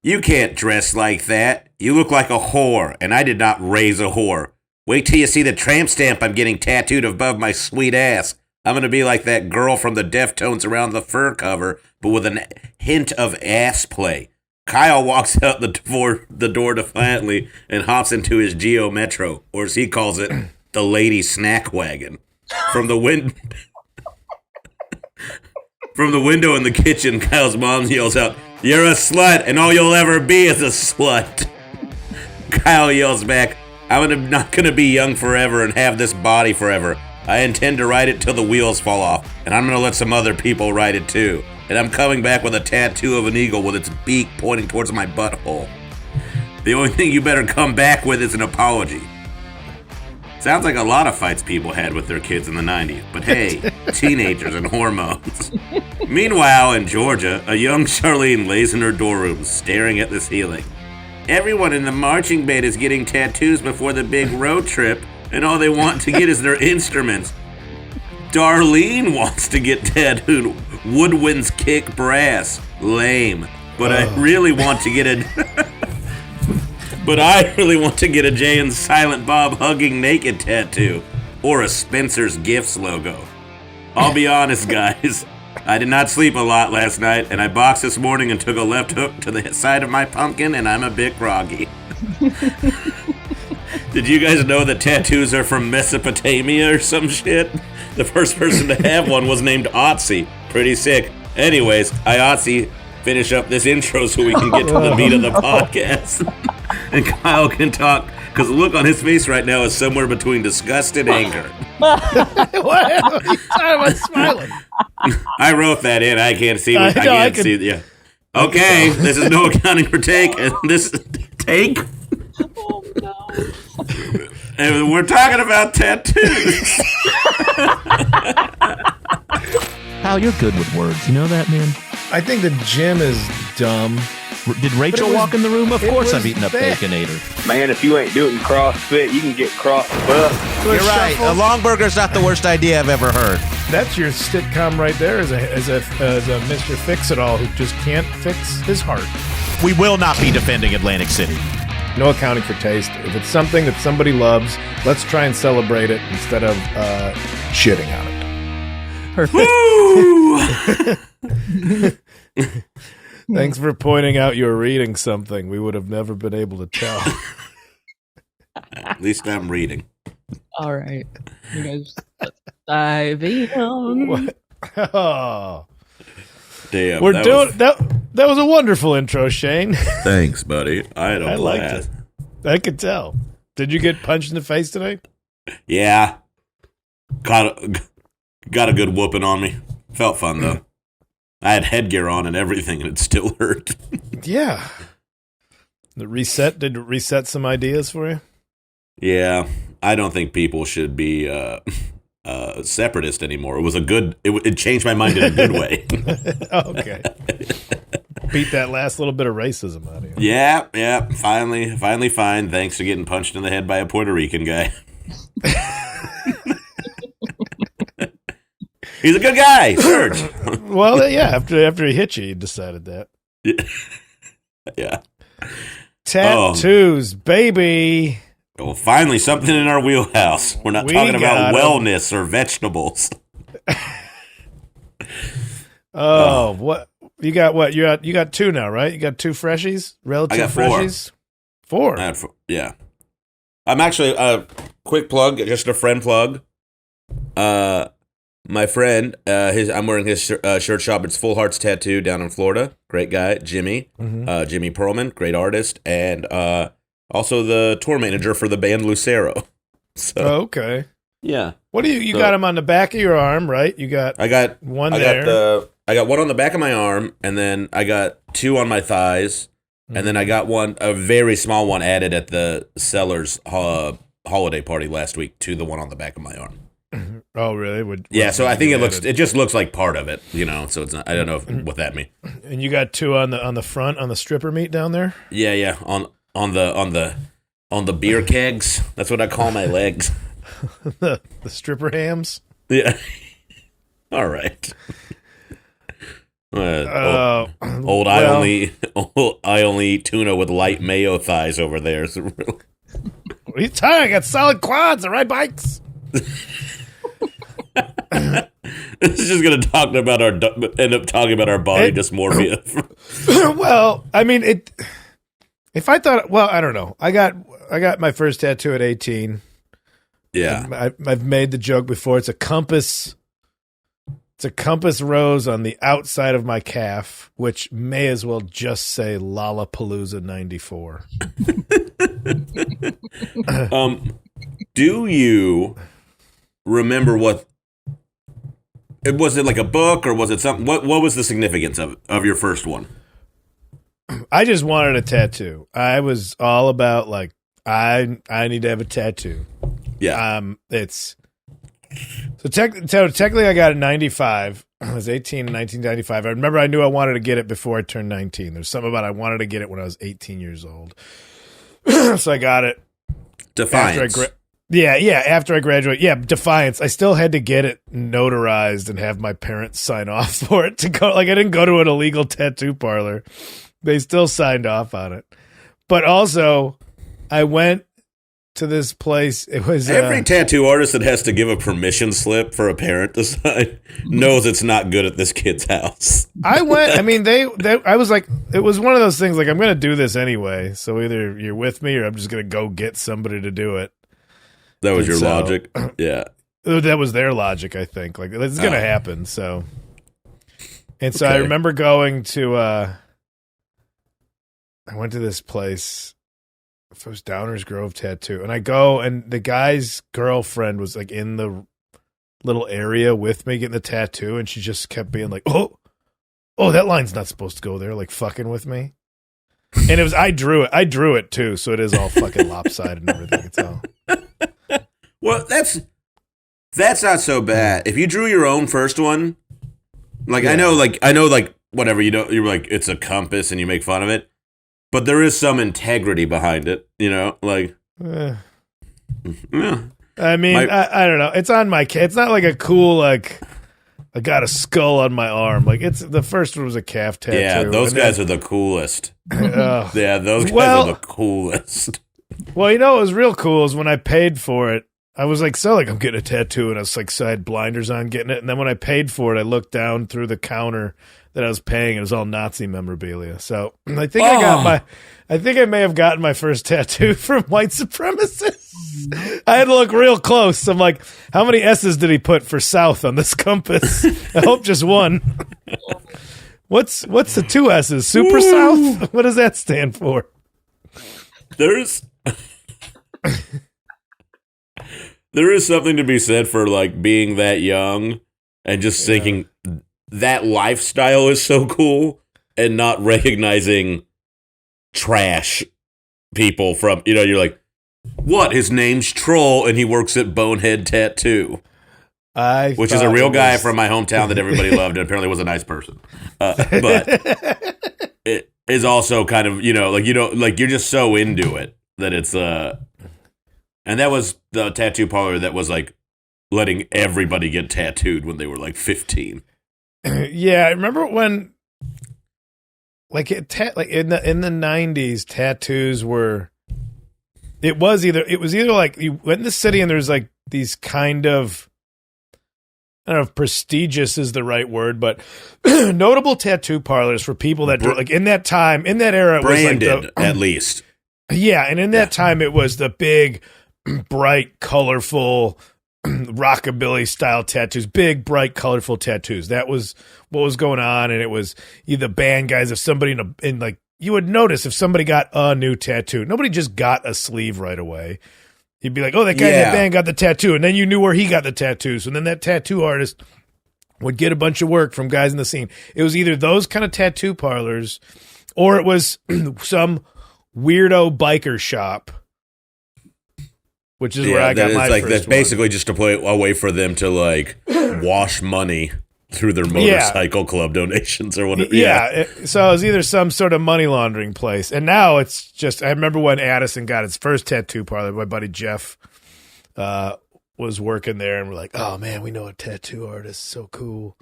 You can't dress like that. You look like a whore, and I did not raise a whore. Wait till you see the tramp stamp I'm getting tattooed above my sweet ass. I'm gonna be like that girl from the Deftones around the fur cover, but with a hint of ass play. Kyle walks out the door defiantly and hops into his Geo Metro, or as he calls it, the lady snack wagon. From the From the window in the kitchen, Kyle's mom yells out, "You're a slut, and all you'll ever be is a slut." Kyle yells back, "I'm not gonna be young forever and have this body forever. I intend to ride it till the wheels fall off, and I'm gonna let some other people ride it too. And I'm coming back with a tattoo of an eagle with its beak pointing towards my butthole. The only thing you better come back with is an apology." Sounds like a lot of fights people had with their kids in the 90s, but hey, teenagers and hormones. Meanwhile, in Georgia, a young Charlene lays in her dorm room, staring at the ceiling. Everyone in the marching band is getting tattoos before the big road trip, and all they want to get is their instruments. Darlene wants to get tattooed. Woodwinds kick brass. Lame. But I really want to get a... But I really want to get a Jay and Silent Bob hugging naked tattoo. Or a Spencer's Gifts logo. I'll be honest, guys. I did not sleep a lot last night, and I boxed this morning and took a left hook to the side of my pumpkin, and I'm a bit groggy. Did you guys know that tattoos are from Mesopotamia or some shit? The first person to have one was named Otzi. Pretty sick. Anyways, Otzi, finish up this intro so we can get to the meat of the podcast. And Kyle can talk, because the look on his face right now is somewhere between disgust and anger. What? I'm smiling. I wrote that in. I can't see. I can't see. Yeah. Okay, this is no accounting for take. And this take. Oh no. And we're talking about tattoos. Hal, you're good with words. You know that, man? I think the gym is dumb. Did Rachel walk in the room? Of course I'm eating a Baconator. Man, if you ain't doing CrossFit, you can get CrossFit. You're right. A long burger's not the worst idea I've ever heard. That's your sitcom right there as a Mr. Fix-It-All who just can't fix his heart. We will not be defending Atlantic City. No accounting for taste. If it's something that somebody loves, let's try and celebrate it instead of shitting on it. Thanks for pointing out you were reading something. We would have never been able to tell. At least I'm reading. All right. You guys dive in. What? Oh. Damn. We're doing that. That was a wonderful intro, Shane. Thanks, buddy. I had a blast. Liked it. I could tell. Did you get punched in the face today? Yeah. Got a good whooping on me. Felt fun, though. I had headgear on and everything, and it still hurt. Yeah. Did it reset some ideas for you? Yeah. I don't think people should be separatist anymore. It was it changed my mind in a good way. Okay. Beat that last little bit of racism out of you. Yeah. Finally fine. Thanks to getting punched in the head by a Puerto Rican guy. He's a good guy, Serge. Well, yeah. After he hit you, you decided that. Yeah. Tattoos, baby. Well, finally, something in our wheelhouse. We're not talking about wellness or vegetables. What you got? What you got? Two now, right? You got two freshies, relative I got freshies. Four. Yeah. I'm actually quick plug, just a friend plug. My friend, I'm wearing his shirt shop. It's Full Hearts Tattoo down in Florida. Great guy, Jimmy. Jimmy Perlman, great artist, and also the tour manager for the band Lucero. So, okay. Yeah. What do you got him on the back of your arm, right? I got one there. I got one on the back of my arm, and then I got two on my thighs, and then I got a very small one added at the Sellers holiday party last week to the one on the back of my arm. Oh, really? So I think it just looks like part of it, so it's not, I don't know what that means. And you got two on the front on the stripper meat down there? Yeah, on the beer kegs. That's what I call my legs. the stripper hams? Yeah. All right. Old I only eat tuna with light mayo thighs over there. What are you talking? I got solid quads. I ride bikes. This is just gonna end up talking about our body dysmorphia. Well, I mean it. If I thought, well, I don't know. I got my first tattoo at 18. Yeah, I've made the joke before. It's a compass. It's a compass rose on the outside of my calf, which may as well just say Lollapalooza 94. Do you remember what? Was it like a book or was it something? What was the significance of your first one? I just wanted a tattoo. I was all about like I need to have a tattoo. Yeah. Technically I got it in 95. I was 18 in 1995. I remember I knew I wanted to get it before I turned 19. There's something about I wanted to get it when I was 18 years old. So I got it. Defiance. After I graduated. Yeah, Defiance. I still had to get it notarized and have my parents sign off for it to go. Like I didn't go to an illegal tattoo parlor. They still signed off on it. But also, I went to this place. It was every tattoo artist that has to give a permission slip for a parent to sign knows it's not good at this kid's house. I went. I mean, I was like, it was one of those things. Like, I'm going to do this anyway. So either you're with me, or I'm just going to go get somebody to do it. That was your logic. Yeah, that was their logic. I think like it's going to happen. So, and so I remember going to. I went to this place. It was Downers Grove Tattoo. And I go, and the guy's girlfriend was like in the little area with me getting the tattoo. And she just kept being like, oh, that line's not supposed to go there. Like fucking with me. And it was, I drew it too. So it is all fucking lopsided and everything. It's all. Well, that's not so bad. If you drew your own first one, like, yeah. I know, whatever, you're like, it's a compass and you make fun of it. But there is some integrity behind it, like. Yeah. I mean, I don't know. It's on my. It's not like a cool like. I got a skull on my arm. Like it's the first one was a calf tattoo. Yeah, those guys are the coolest. Yeah, those guys are the coolest. Well, what was real cool is when I paid for it. I was like, I'm getting a tattoo, and I was like, so I had blinders on getting it. And then when I paid for it, I looked down through the counter that I was paying. It was all Nazi memorabilia. So I think I may have gotten my first tattoo from white supremacists. I had to look real close. I'm like, how many S's did he put for South on this compass? I hope just one. What's the two S's? Super South? What does that stand for? There is something to be said for like being that young and just thinking that lifestyle is so cool and not recognizing trash people from, you're like, what? His name's Troll and he works at Bonehead Tattoo. Which is a real guy from my hometown that everybody loved and apparently was a nice person. But it is also kind of, you're just so into it that it's, and that was the tattoo parlor that was like letting everybody get tattooed when they were like 15. Yeah, I remember when, like in the 90s, tattoos were. It was either like you went in the city and there's like these kind of, I don't know if prestigious is the right word, but notable tattoo parlors for people that like in that time, in that era, it branded was like at least. Yeah, and in that time, it was the big, bright, colorful, rockabilly style tattoos. Big, bright, colorful tattoos. That was what was going on, and it was either band guys. If somebody in like you would notice if somebody got a new tattoo. Nobody just got a sleeve right away. You'd be like, oh, that guy in that band got the tattoo, and then you knew where he got the tattoos, and then that tattoo artist would get a bunch of work from guys in the scene. It was either those kind of tattoo parlors, or it was some weirdo biker shop, which is where I got my first that's one. basically just a way for them to like wash money through their motorcycle club donations or whatever. So it was either some sort of money laundering place, and now it's just. I remember when Addison got his first tattoo parlor. My buddy Jeff was working there, and we're like, "Oh man, we know a tattoo artist, so cool."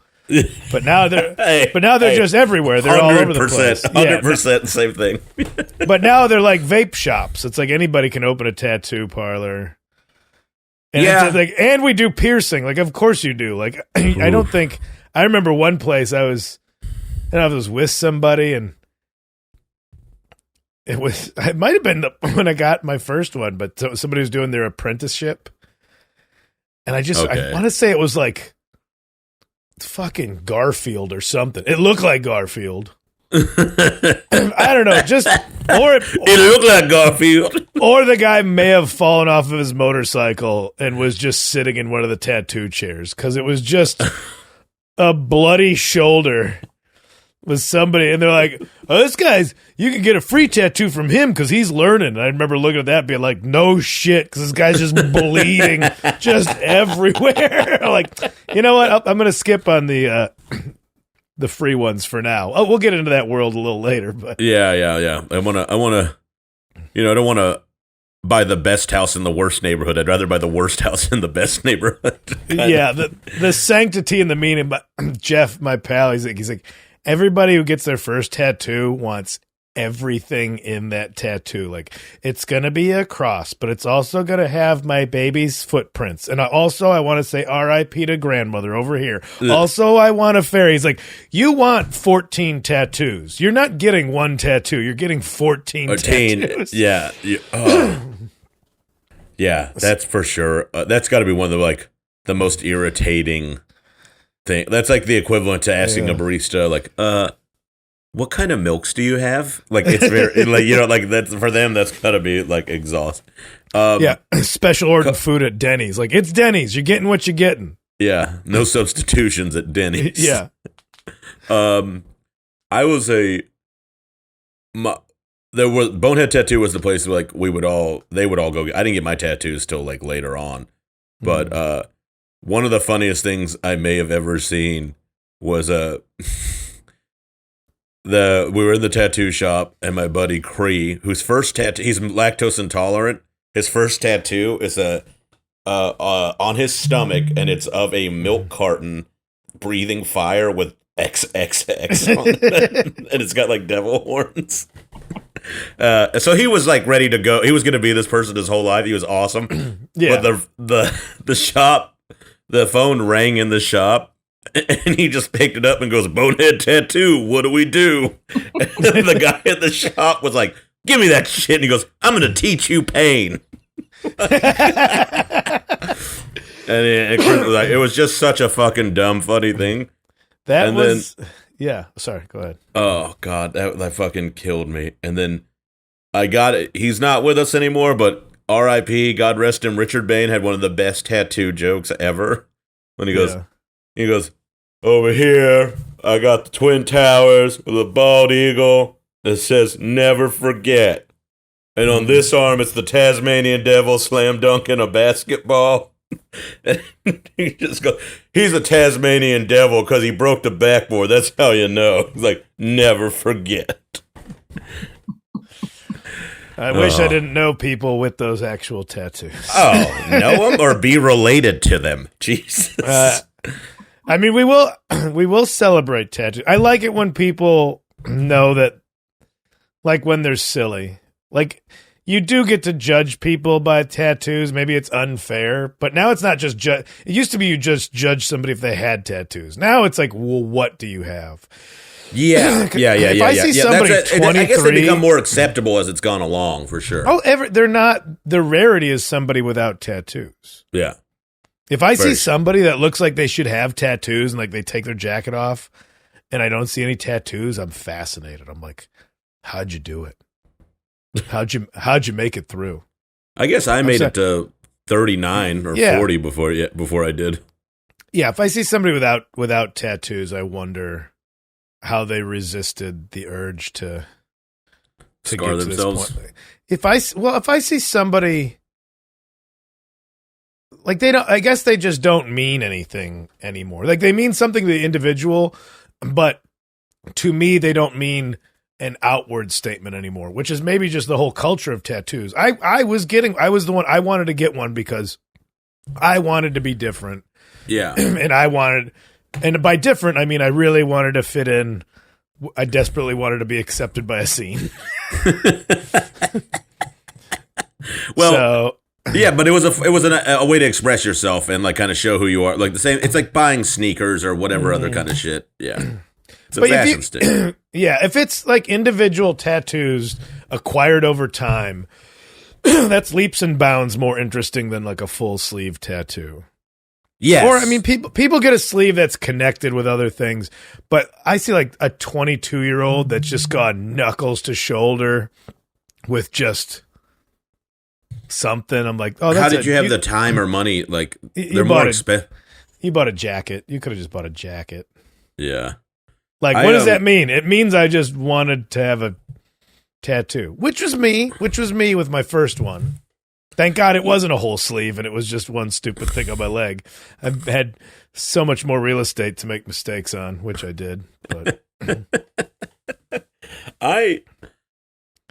But now they're just everywhere. They're all over the place. 100% same thing. But now they're like vape shops. It's like anybody can open a tattoo parlor. And it's like, and we do piercing. Like, of course you do. Like, I don't think I remember one place I was with somebody, and it might have been when I got my first one, but somebody was doing their apprenticeship, and I want to say it was like fucking Garfield or something. It looked like Garfield. I don't know, it looked like Garfield. Or the guy may have fallen off of his motorcycle and was just sitting in one of the tattoo chairs, because it was just a bloody shoulder with somebody, and they're like, "Oh, this guy's, you can get a free tattoo from him because he's learning." And I remember looking at that being like, "No shit," because this guy's just bleeding just everywhere. Like, you know what? I'm going to skip on the free ones for now. Oh, we'll get into that world a little later. But yeah. I want to, I don't want to buy the best house in the worst neighborhood. I'd rather buy the worst house in the best neighborhood. Yeah, the sanctity and the meaning. But Jeff, my pal, he's like, everybody who gets their first tattoo wants everything in that tattoo. Like, it's going to be a cross, but it's also going to have my baby's footprints. And I want to say R.I.P. to grandmother over here. Also, I want a fairy. He's like, you want 14 tattoos. You're not getting one tattoo. You're getting 14 tattoos. Yeah. Yeah, that's for sure. That's got to be one of the most irritating thing. That's like the equivalent to asking a barista, like, what kind of milks do you have? Like, it's very, like, that's for them, that's gotta be like exhausting. Special order food at Denny's. Like, it's Denny's. You're getting what you're getting. Yeah, no substitutions at Denny's. Yeah. I was Bonehead Tattoo was the place where, like, they would all go. I didn't get my tattoos till like later on, but one of the funniest things I may have ever seen was we were in the tattoo shop, and my buddy Cree, whose first tattoo, he's lactose intolerant. His first tattoo is on his stomach, and it's of a milk carton breathing fire with XXX on it, and it's got like devil horns. So he was like ready to go. He was going to be this person his whole life. He was awesome. Yeah. But the shop, the phone rang in the shop, and he just picked it up and goes, "Bonehead Tattoo, what do we do?" And the guy at the shop was like, "Give me that shit." And he goes, "I'm going to teach you pain." And it was just such a fucking dumb, funny thing. Yeah. Sorry, go ahead. Oh, God, that fucking killed me. And then I got it. He's not with us anymore, but R.I.P., God rest him, Richard Bain had one of the best tattoo jokes ever. When he goes, "Over here, I got the Twin Towers with a bald eagle that says never forget. And on this arm, it's the Tasmanian Devil slam dunking a basketball." And he just goes, "He's a Tasmanian Devil because he broke the backboard. That's how you know." He's like, "Never forget." I wish I didn't know people with those actual tattoos. Oh, know them or be related to them. Jesus. I mean, we will celebrate tattoos. I like it when people know that, like, when they're silly. Like, you do get to judge people by tattoos. Maybe it's unfair, but now it's not just it used to be you just judge somebody if they had tattoos. Now it's like, well, what do you have? Yeah. If I see somebody 23, I guess they become more acceptable as it's gone along, for sure. Oh, they're not. The rarity is somebody without tattoos. Yeah. If I see somebody that looks like they should have tattoos and like they take their jacket off and I don't see any tattoos, I'm fascinated. I'm like, how'd you do it? How'd you make it through? I guess I made it to 39 or 40 before I did. Yeah, if I see somebody without tattoos, I wonder how they resisted the urge to scar get themselves. To this point. If I see somebody like I guess they just don't mean anything anymore. Like, they mean something to the individual, but to me they don't mean an outward statement anymore, which is maybe just the whole culture of tattoos. I was the one, I wanted to get one because I wanted to be different. Yeah. And I wanted And by different, I mean I really wanted to fit in. I desperately wanted to be accepted by a scene. Well, yeah, but it was a way to express yourself and like kind of show who you are. Like the same, it's like buying sneakers or whatever other kind of shit. Yeah, it's a fashion stick. Yeah, if it's like individual tattoos acquired over time, that's leaps and bounds more interesting than like a full sleeve tattoo. Yes. Or I mean, people get a sleeve that's connected with other things, but I see like a 22-year-old that's just gone knuckles to shoulder with just something. I'm like, oh, that's how did you have the time or money? Like they're more expensive. You bought a jacket. You could have just bought a jacket. Yeah. Like, what does that mean? It means I just wanted to have a tattoo, which was me with my first one. Thank God it wasn't a whole sleeve and it was just one stupid thing on my leg. I've had so much more real estate to make mistakes on, which I did. But I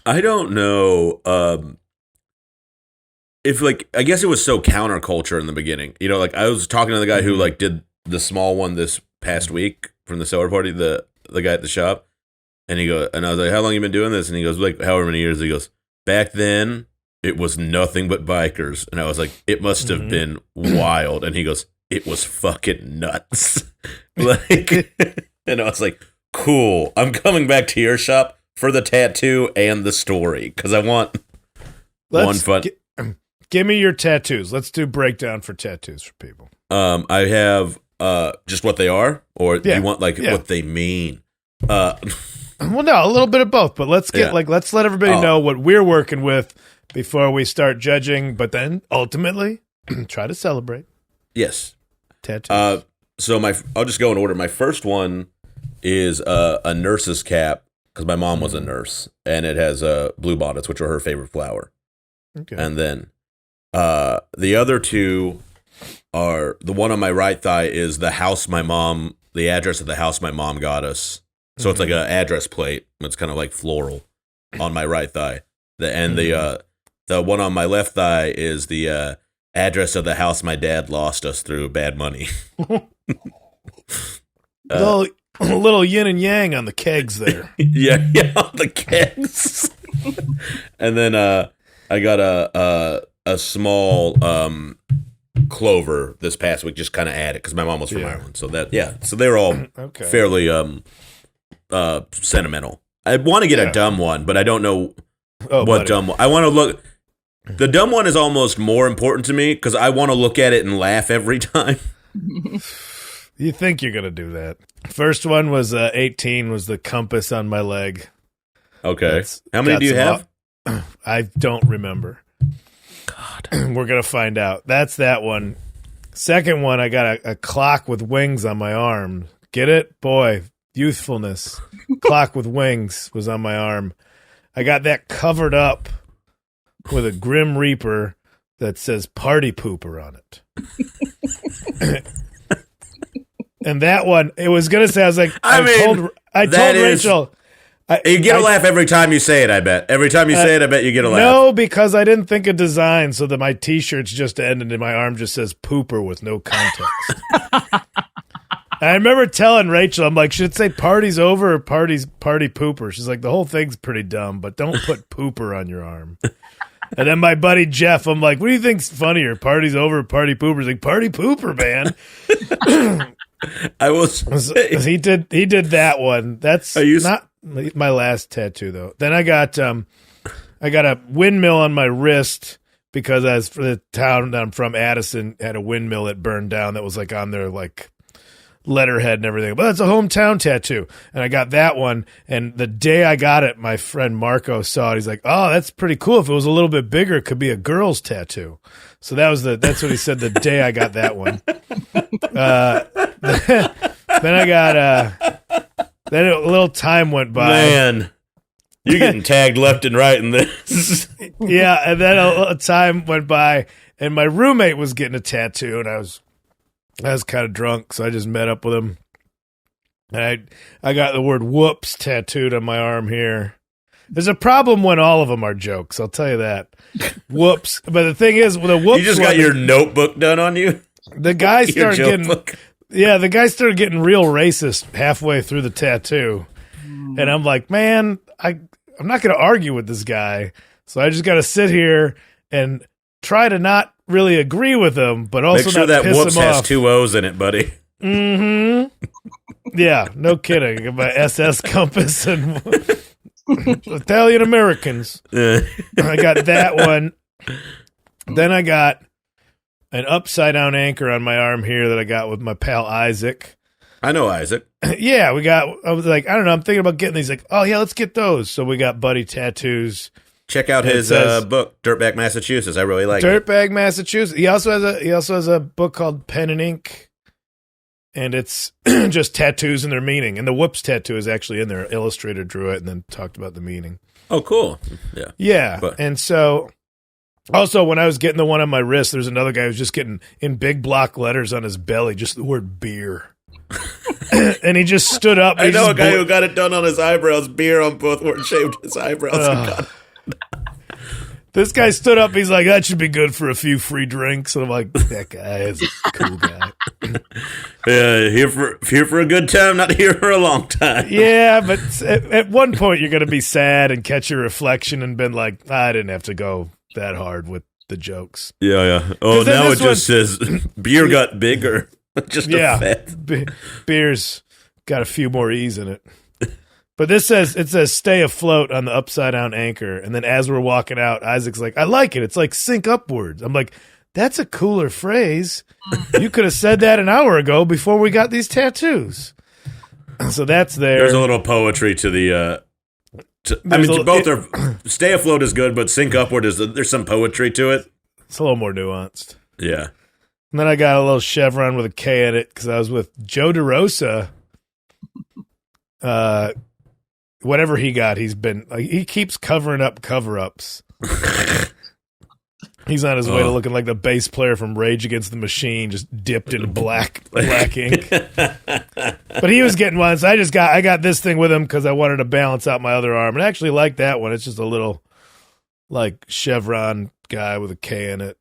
don't know if like I guess it was so counterculture in the beginning. You know, like I was talking to the guy who like did the small one this past week from the solar party, the guy at the shop, and I was like, how long you been doing this? And he goes, like however many years. He goes, back then it was nothing but bikers. And I was like, it must have been wild. And he goes, it was fucking nuts. Like, and I was like, cool. I'm coming back to your shop for the tattoo and the story because I want one fun. Give me your tattoos. Let's do breakdown for tattoos for people. I have just what they are, or do you want like what they mean? Well, no, a little bit of both, but let's get let's let everybody know what we're working with before we start judging, but then ultimately try to celebrate. Yes. Tattoos. So I'll just go in order. My first one is a nurse's cap because my mom was a nurse, and it has bluebonnets, which are her favorite flower. Okay. And then the other two are the one on my right thigh is the address of the house my mom got us. So it's like an address plate. It's kind of like floral on my right thigh. The one on my left thigh is the address of the house my dad lost us through bad money. Little yin and yang on the kegs there. yeah, on the kegs. And then I got a small clover this past week, just kind of added because my mom was from Ireland. So so they're all fairly sentimental. I want to get a dumb one, but I don't know dumb one. I want to look. The dumb one is almost more important to me because I want to look at it and laugh every time. You think you're gonna do that? First one was 18. Was the compass on my leg? Okay. How many do you have? I don't remember. God, we're gonna find out. That's that one. Second one, I got a clock with wings on my arm. Get it, boy? Youthfulness. Clock with wings was on my arm. I got that covered up with a Grim Reaper that says "Party Pooper" on it. And that one, it was gonna say, I was like, I told Rachel. You get a laugh every time you say it, I bet. Every time you say it, I bet you get a laugh. No, because I didn't think of design, so that my T-shirt's just ended and my arm just says "Pooper" with no context. And I remember telling Rachel, I'm like, should it say "Party's over" or "Party Pooper"? She's like, the whole thing's pretty dumb, but don't put "Pooper" on your arm. And then my buddy Jeff, I'm like, what do you think's funnier, "Party's over" or "Party Pooper"? He's like, "Party Pooper, man." I was. He did that one. That's not my last tattoo though. Then I got a windmill on my wrist because as for the town that I'm from, Addison had a windmill that burned down that was like on their like letterhead and everything. But that's a hometown tattoo, and I got that one. And the day I got it, my friend Marco saw it. He's like, "Oh, that's pretty cool. If it was a little bit bigger, it could be a girl's tattoo." So that's what he said the day I got that one. Then I got then a little time went by. Man, you're getting tagged left and right in this. Yeah, and then a time went by, and my roommate was getting a tattoo, and I was kind of drunk, so I just met up with him. And I got the word "whoops" tattooed on my arm here. There's a problem when all of them are jokes, I'll tell you that. Whoops. But the thing is, with a whoops, you just got your notebook done on you? The guy started getting Yeah, the guy started getting real racist halfway through the tattoo. And I'm like, man, I'm not going to argue with this guy. So I just got to sit here and try to not really agree with him, but also Make sure not that piss whoops him has off. 2 O's in it, buddy. Yeah, no kidding. I got my SS compass and Italian Americans. I got that one. Then I got an upside down anchor on my arm here that I got with my pal Isaac. I know Isaac. Yeah, I was like, I don't know, I'm thinking about getting these. Like, oh yeah, let's get those. So we got Buddy tattoos. Check out his book, Dirtbag Massachusetts. I really like it. Dirtbag Massachusetts. He also has a book called Pen and Ink, and it's just tattoos and their meaning. And the whoops tattoo is actually in there. Illustrator drew it and then talked about the meaning. Oh, cool. Yeah. Yeah, But- and so also when I was getting the one on my wrist, there's another guy who's just getting in big block letters on his belly just the word beer. And he just stood up. I know a guy who got it done on his eyebrows, beer on both where it shaved his eyebrows. This guy stood up. He's like, that should be good for a few free drinks. And I'm like, that guy is a cool guy. Yeah, here for a good time, not here for a long time. Yeah, but at one point you're going to be sad and catch your reflection and been like, I didn't have to go that hard with the jokes. Yeah. Oh, 'Cause then now it this just says beer got bigger. Just a fat. Beer's got a few more E's in it. But it says stay afloat on the upside down anchor. And then as we're walking out, Isaac's like, I like it. It's like sink upwards. I'm like, that's a cooler phrase. You could have said that an hour ago before we got these tattoos. So that's there. There's a little poetry to the. Both are. Stay afloat is good, but sink upward there's some poetry to it. It's a little more nuanced. Yeah. And then I got a little chevron with a K in it because I was with Joe DeRosa. Whatever he got, he keeps covering up cover-ups. He's on his way to looking like the bass player from Rage Against the Machine, just dipped in black ink. But he was getting one, so I got this thing with him because I wanted to balance out my other arm, and I actually like that one. It's just a little like chevron guy with a K in it.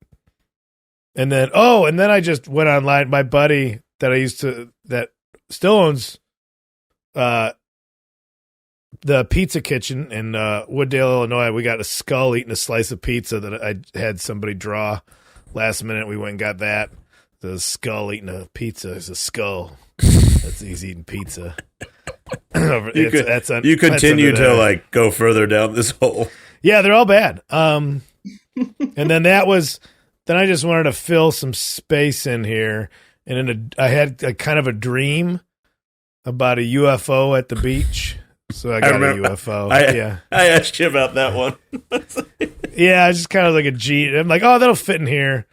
And then I just went online. My buddy that still owns the pizza kitchen in Wooddale, Illinois. We got a skull eating a slice of pizza that I had somebody draw last minute. We went and got that. The skull eating a pizza is a skull. He's eating pizza. You continue to like go further down this hole. Yeah, they're all bad. And then then I just wanted to fill some space in here. And then I had a kind of a dream about a UFO at the beach. So I got a UFO. I asked you about that one. Yeah, I just kind of like a G. I'm like, oh, that'll fit in here.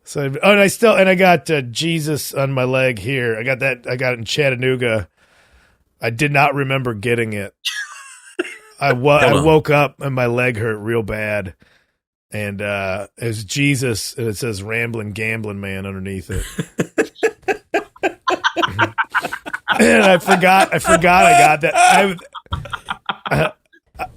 So, and I got Jesus on my leg here. I got it in Chattanooga. I did not remember getting it. I woke up and my leg hurt real bad. And it's Jesus, and it says "Rambling Gambling Man" underneath it. And I forgot I got that.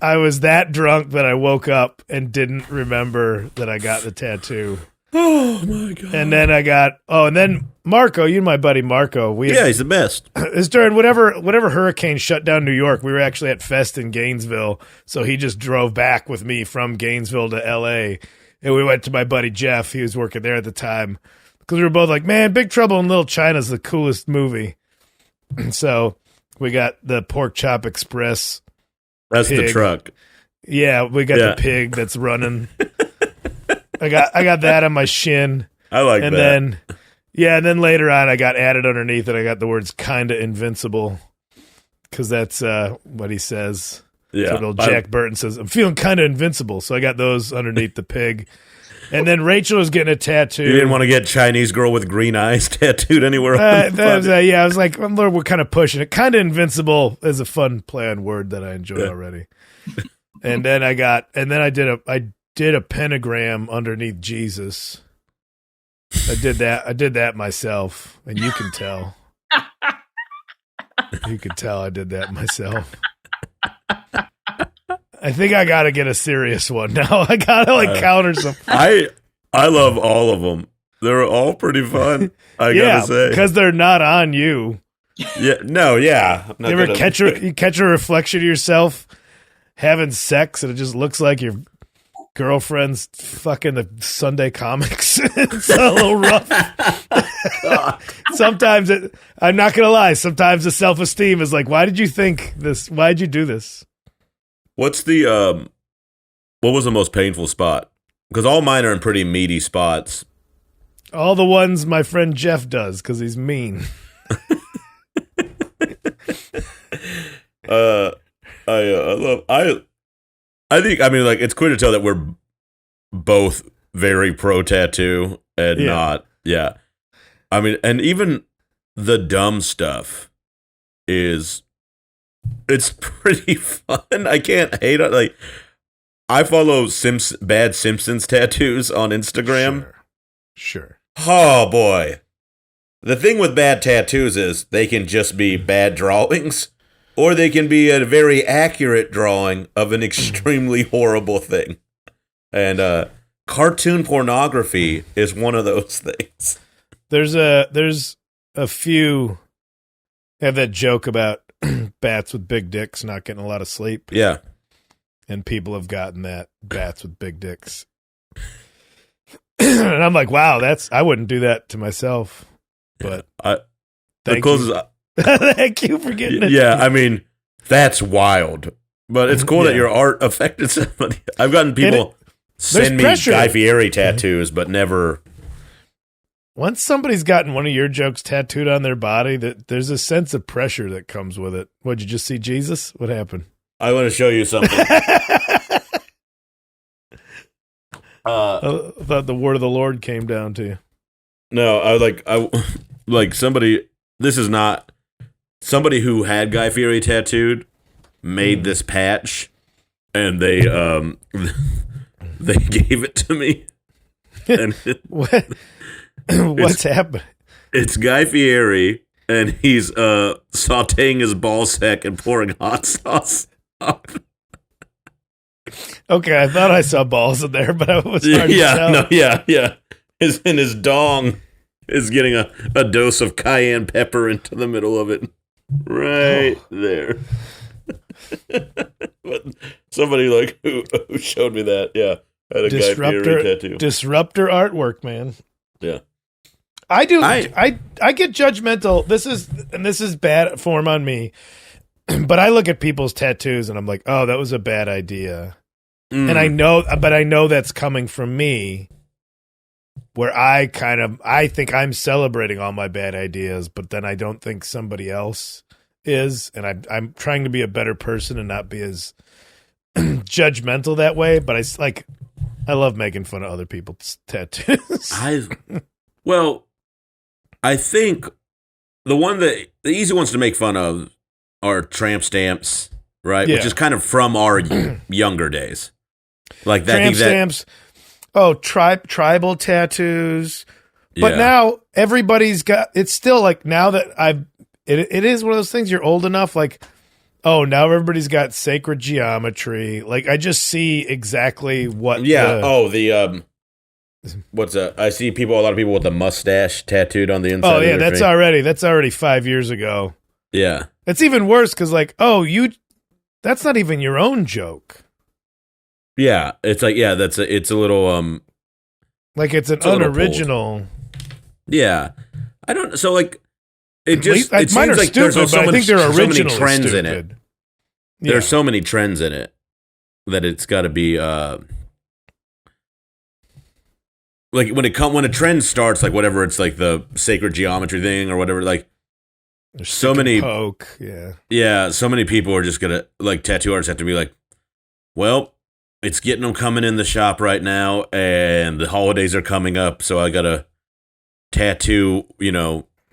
I was that drunk that I woke up and didn't remember that I got the tattoo. Oh my god! And then and then Marco, you and my buddy Marco. He's the best. It's during whatever hurricane shut down New York. We were actually at Fest in Gainesville, so he just drove back with me from Gainesville to L.A. And we went to my buddy Jeff. He was working there at the time because we were both like, "Man, Big Trouble in Little China's the coolest movie." And so we got the Pork Chop Express. That's pig. the truck. Yeah, we got the pig that's running. I got that on my shin. I like that. And then later on I got added underneath it. I got the words "kinda invincible" because that's what he says. Yeah, so Jack Burton says, "I'm feeling kinda invincible." So I got those underneath the pig. And then Rachel was getting a tattoo. You didn't want to get Chinese girl with green eyes tattooed anywhere. I was like, Lord, we're kind of pushing it. Kinda invincible is a fun play on word that I enjoy already. And then I did a pentagram underneath Jesus. I did that myself, and you can tell. You can tell I did that myself. I think I got to get a serious one now. I got to counter some. I love all of them. They're all pretty fun. I gotta say, because they're not on you. Yeah, no, yeah. I'm not You ever gonna- you catch a reflection of yourself having sex, and it just looks like your girlfriend's fucking the Sunday comics. It's a little rough. Sometimes I'm not gonna lie. Sometimes the self-esteem is like, why did you think this? Why did you do this? What's the what was the most painful spot? Because all mine are in pretty meaty spots. All the ones my friend Jeff does because he's mean. I think, I mean, like, it's clear to tell that we're both very pro tattoo and not. Yeah. I mean, and even the dumb stuff it's pretty fun. I can't hate it. Like, I follow bad Simpsons tattoos on Instagram. Sure. Oh boy. The thing with bad tattoos is they can just be bad drawings, or they can be a very accurate drawing of an extremely horrible thing. And cartoon pornography is one of those things. There's a few have that joke about bats with big dicks not getting a lot of sleep. Yeah. And people have gotten that, bats with big dicks. And I'm like, wow, I wouldn't do that to myself. But thank you. Thank you for getting it. Yeah, I mean, that's wild. But it's cool that your art affected somebody. I've gotten people send me pressure. Guy Fieri tattoos, but never. Once somebody's gotten one of your jokes tattooed on their body, that there's a sense of pressure that comes with it. What'd you just see Jesus? What happened? I want to show you something. I thought the word of the Lord came down to you. No, I like somebody. This is not somebody who had Guy Fieri tattooed. Made this patch, and they they gave it to me. And What's happened? It's Guy Fieri, and he's sautéing his ball sack and pouring hot sauce up. Okay, I thought I saw balls in there, but I was hard to tell. Yeah. His dong is getting a dose of cayenne pepper into the middle of it, right there. But somebody like who showed me that, had a Guy Fieri tattoo. Disruptor artwork, man. Yeah, I do. I get judgmental. This is bad form on me. But I look at people's tattoos and I'm like, oh, that was a bad idea. And I know that's coming from me, where I think I'm celebrating all my bad ideas, but then I don't think somebody else is, and I'm trying to be a better person and not be as judgmental that way. But I love making fun of other people's tattoos. I think the easy ones to make fun of are tramp stamps, right? Yeah. Which is kind of from our younger days. Like that. Tramp stamps. Oh, tribal tattoos. But Yeah. now everybody's got. It's still like now that it is one of those things. You're old enough, like, oh, now everybody's got sacred geometry. Like, I just see exactly what. Yeah. What's that? I see a lot of people with the mustache tattooed on the inside. Oh yeah, of their that's already 5 years ago. Yeah. It's even worse because that's not even your own joke. Yeah. It's like, it's a little Like it's an unoriginal. Yeah. I don't. So like, it just Mine it seems are like stupid, there's but I think they're so many originally trends in it. stupid. Yeah. There's so many trends in it that it's got to be like when a trend starts, like whatever, it's like the sacred geometry thing or whatever. Like There's so stick and many poke. Yeah. so many people are just gonna, like, tattoo artists have to be like, well, it's getting them coming in the shop right now, and the holidays are coming up, so I gotta tattoo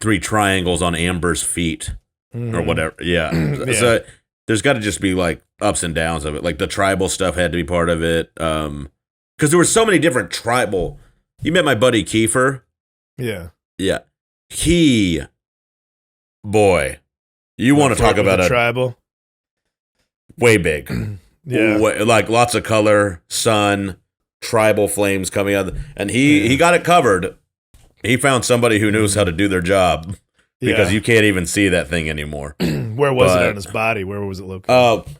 3 triangles on Amber's feet or whatever. Yeah. Yeah. So there's got to just be like ups and downs of it. Like the tribal stuff had to be part of it. Because there were so many different tribal. You met my buddy Kiefer. Yeah. Yeah. Boy, you want to talk about a tribal? way big. Yeah. Like lots of color, sun, tribal flames coming out. And he got it covered. He found somebody who knows how to do their job because you can't even see that thing anymore. Where was it on his body? Where was it located?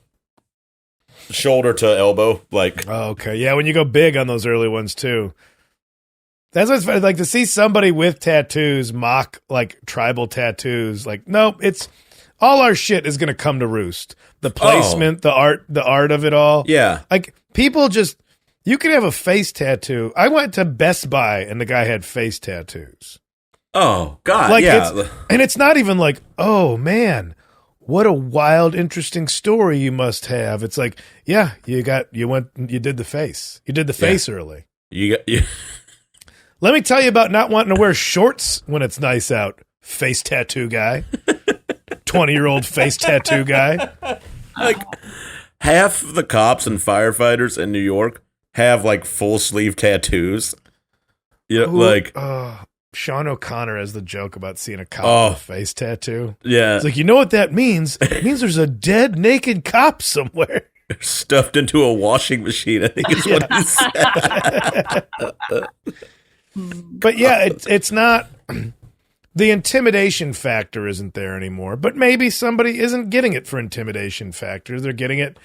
Shoulder to elbow, like. Oh, okay, yeah. When you go big on those early ones too, that's what's funny. Like to see somebody with tattoos mock like tribal tattoos. Like, nope, it's all our shit is gonna come to roost. The placement, the art of it all. Yeah, like people just. You could have a face tattoo. I went to Best Buy and the guy had face tattoos. Oh God! Like yeah, and it's not even like, oh man, what a wild, interesting story you must have. It's like, yeah, you did the face. You did the face early. Let me tell you about not wanting to wear shorts when it's nice out. Face tattoo guy, 20-year-old face tattoo guy. Like half the cops and firefighters in New York have like full sleeve tattoos. Yeah, like Sean O'Connor has the joke about seeing a cop with a face tattoo. Yeah, it's like, you know what that means? It means there's a dead naked cop somewhere stuffed into a washing machine. I think is what he said. But yeah, it's not. The intimidation factor isn't there anymore. But maybe somebody isn't getting it for intimidation factor. They're getting it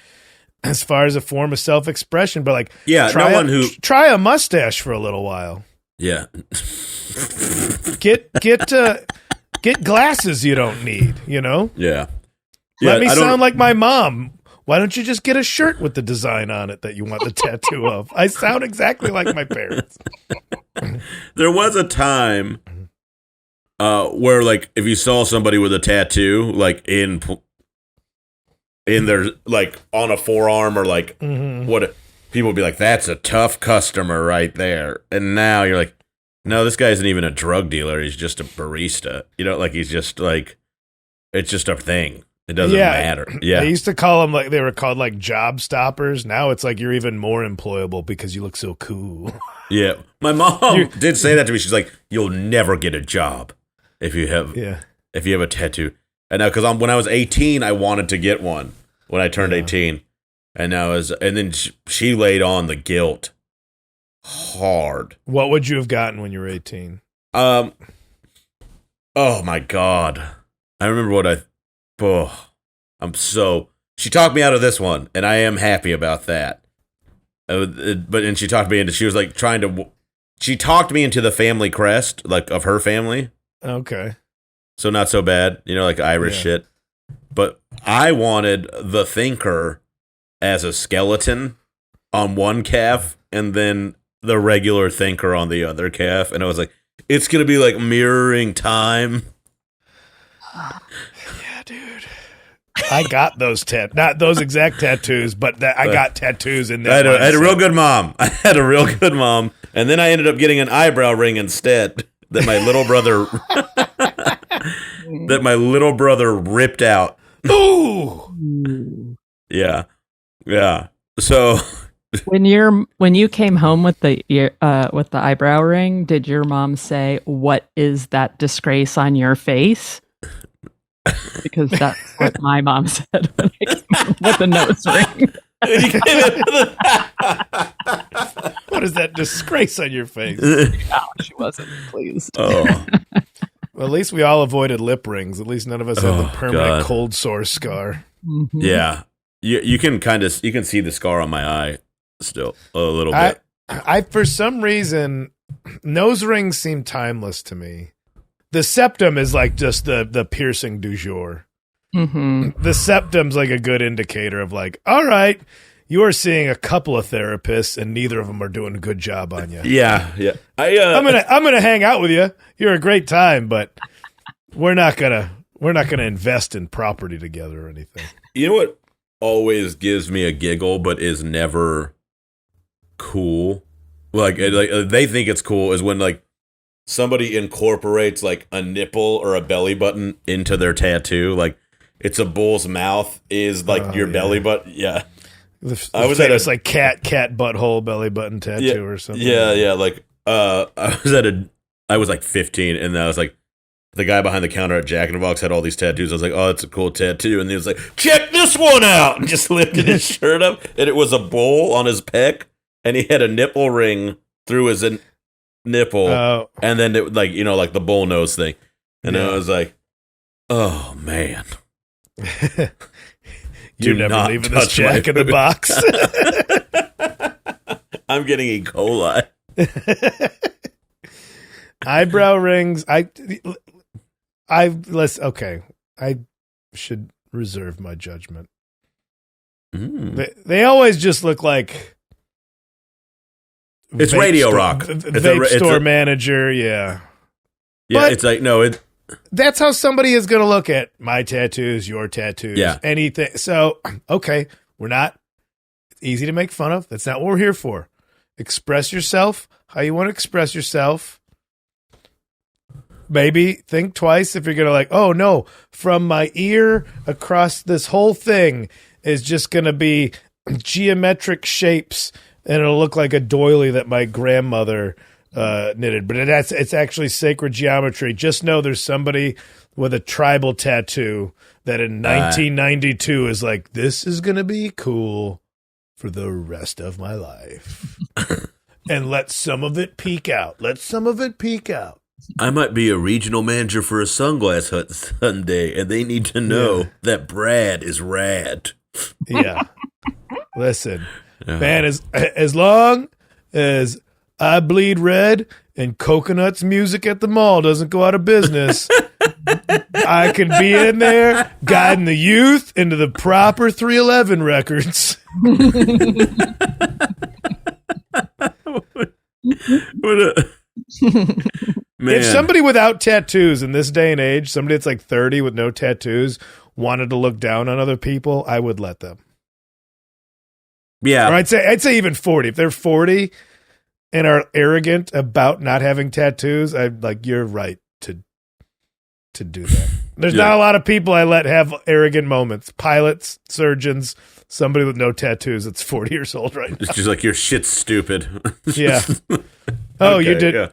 as far as a form of self-expression, but like, try a mustache for a little while. Yeah. Get glasses you don't need, you know? Yeah. Let me sound like my mom. Why don't you just get a shirt with the design on it that you want the tattoo of? I sound exactly like my parents. There was a time where like if you saw somebody with a tattoo like in their like on a forearm or like what people would be like, that's a tough customer right there. And now you're like, no, this guy isn't even a drug dealer. He's just a barista. You know, like he's just like, it's just a thing. It doesn't matter. Yeah. They used to call them like, they were called like job stoppers. Now it's like you're even more employable because you look so cool. Yeah. My mom did say that to me. She's like, you'll never get a job if you have a tattoo. And now, because when I was 18, I wanted to get one when I turned 18. And then she laid on the guilt hard. What would you have gotten when you were 18? Oh my God. I remember she talked me out of this one, and I am happy about that. But she talked me into, she was like she talked me into the family crest, like of her family. Okay. So not so bad, you know, like Irish shit. But I wanted the Thinker as a skeleton on one calf and then the regular Thinker on the other calf. And I was like, it's going to be like mirroring time. Yeah, dude. I got those not those exact tattoos, but I got tattoos in there. I had a real good mom. And then I ended up getting an eyebrow ring instead that my little brother ripped out. Ooh. Yeah. Yeah. So when you came home with the eyebrow ring, did your mom say, "What is that disgrace on your face?" Because that's what my mom said when I came home with the nose ring. What is that disgrace on your face? Oh, she wasn't pleased. Oh. Well, at least we all avoided lip rings. At least none of us had the permanent cold sore scar. Mm-hmm. Yeah. You can you can see the scar on my eye still a little bit. I for some reason, nose rings seem timeless to me. The septum is like just the piercing du jour. Mm-hmm. The septum's like a good indicator of like, all right, you are seeing a couple of therapists and neither of them are doing a good job on you. Yeah, yeah. I'm gonna hang out with you. You're a great time, but we're not gonna invest in property together or anything. You know what always gives me a giggle, but is never cool? Like they think it's cool is when like somebody incorporates like a nipple or a belly button into their tattoo. Like it's a bull's mouth is like your belly button. Yeah. I was at a like cat butthole belly button tattoo or something. Yeah. Like I was like 15 and I was like, the guy behind the counter at Jack in the Box had all these tattoos. I was like, oh, it's a cool tattoo. And he was like, check this one out. And just lifted his shirt up. And it was a bull on his pec. And he had a nipple ring through his nipple, and then it, like like the bullnose thing, and I was like, oh man. You're never leaving this Jack in the Box. I'm getting E. coli. Eyebrow rings. I should reserve my judgment. They always just look like it's Radio Rock. Vape store manager, yeah. Yeah, but it's like that's how somebody is going to look at my tattoos, your tattoos, anything. So, okay, we're not easy to make fun of. That's not what we're here for. Express yourself how you want to express yourself. Maybe think twice if you're going to like, oh no, from my ear across this whole thing is just going to be geometric shapes and it'll look like a doily that my grandmother knitted. But it's actually sacred geometry. Just know there's somebody with a tribal tattoo that in 1992 is like, this is going to be cool for the rest of my life. And let some of it peek out. I might be a regional manager for a sunglass hut someday, and they need to know that Brad is rad. Yeah. Listen, man, as long as I bleed red and Coconut's music at the mall doesn't go out of business, I can be in there guiding the youth into the proper 311 records. Man. If somebody without tattoos in this day and age, somebody that's like 30 with no tattoos, wanted to look down on other people, I would let them. Yeah. Or I'd say even 40. If they're 40 and are arrogant about not having tattoos, I'm like, you're right to do that. There's not a lot of people I let have arrogant moments. Pilots, surgeons, somebody with no tattoos that's 40 years old right now. It's just like, your shit's stupid. Yeah. Oh, okay, you did. Yeah.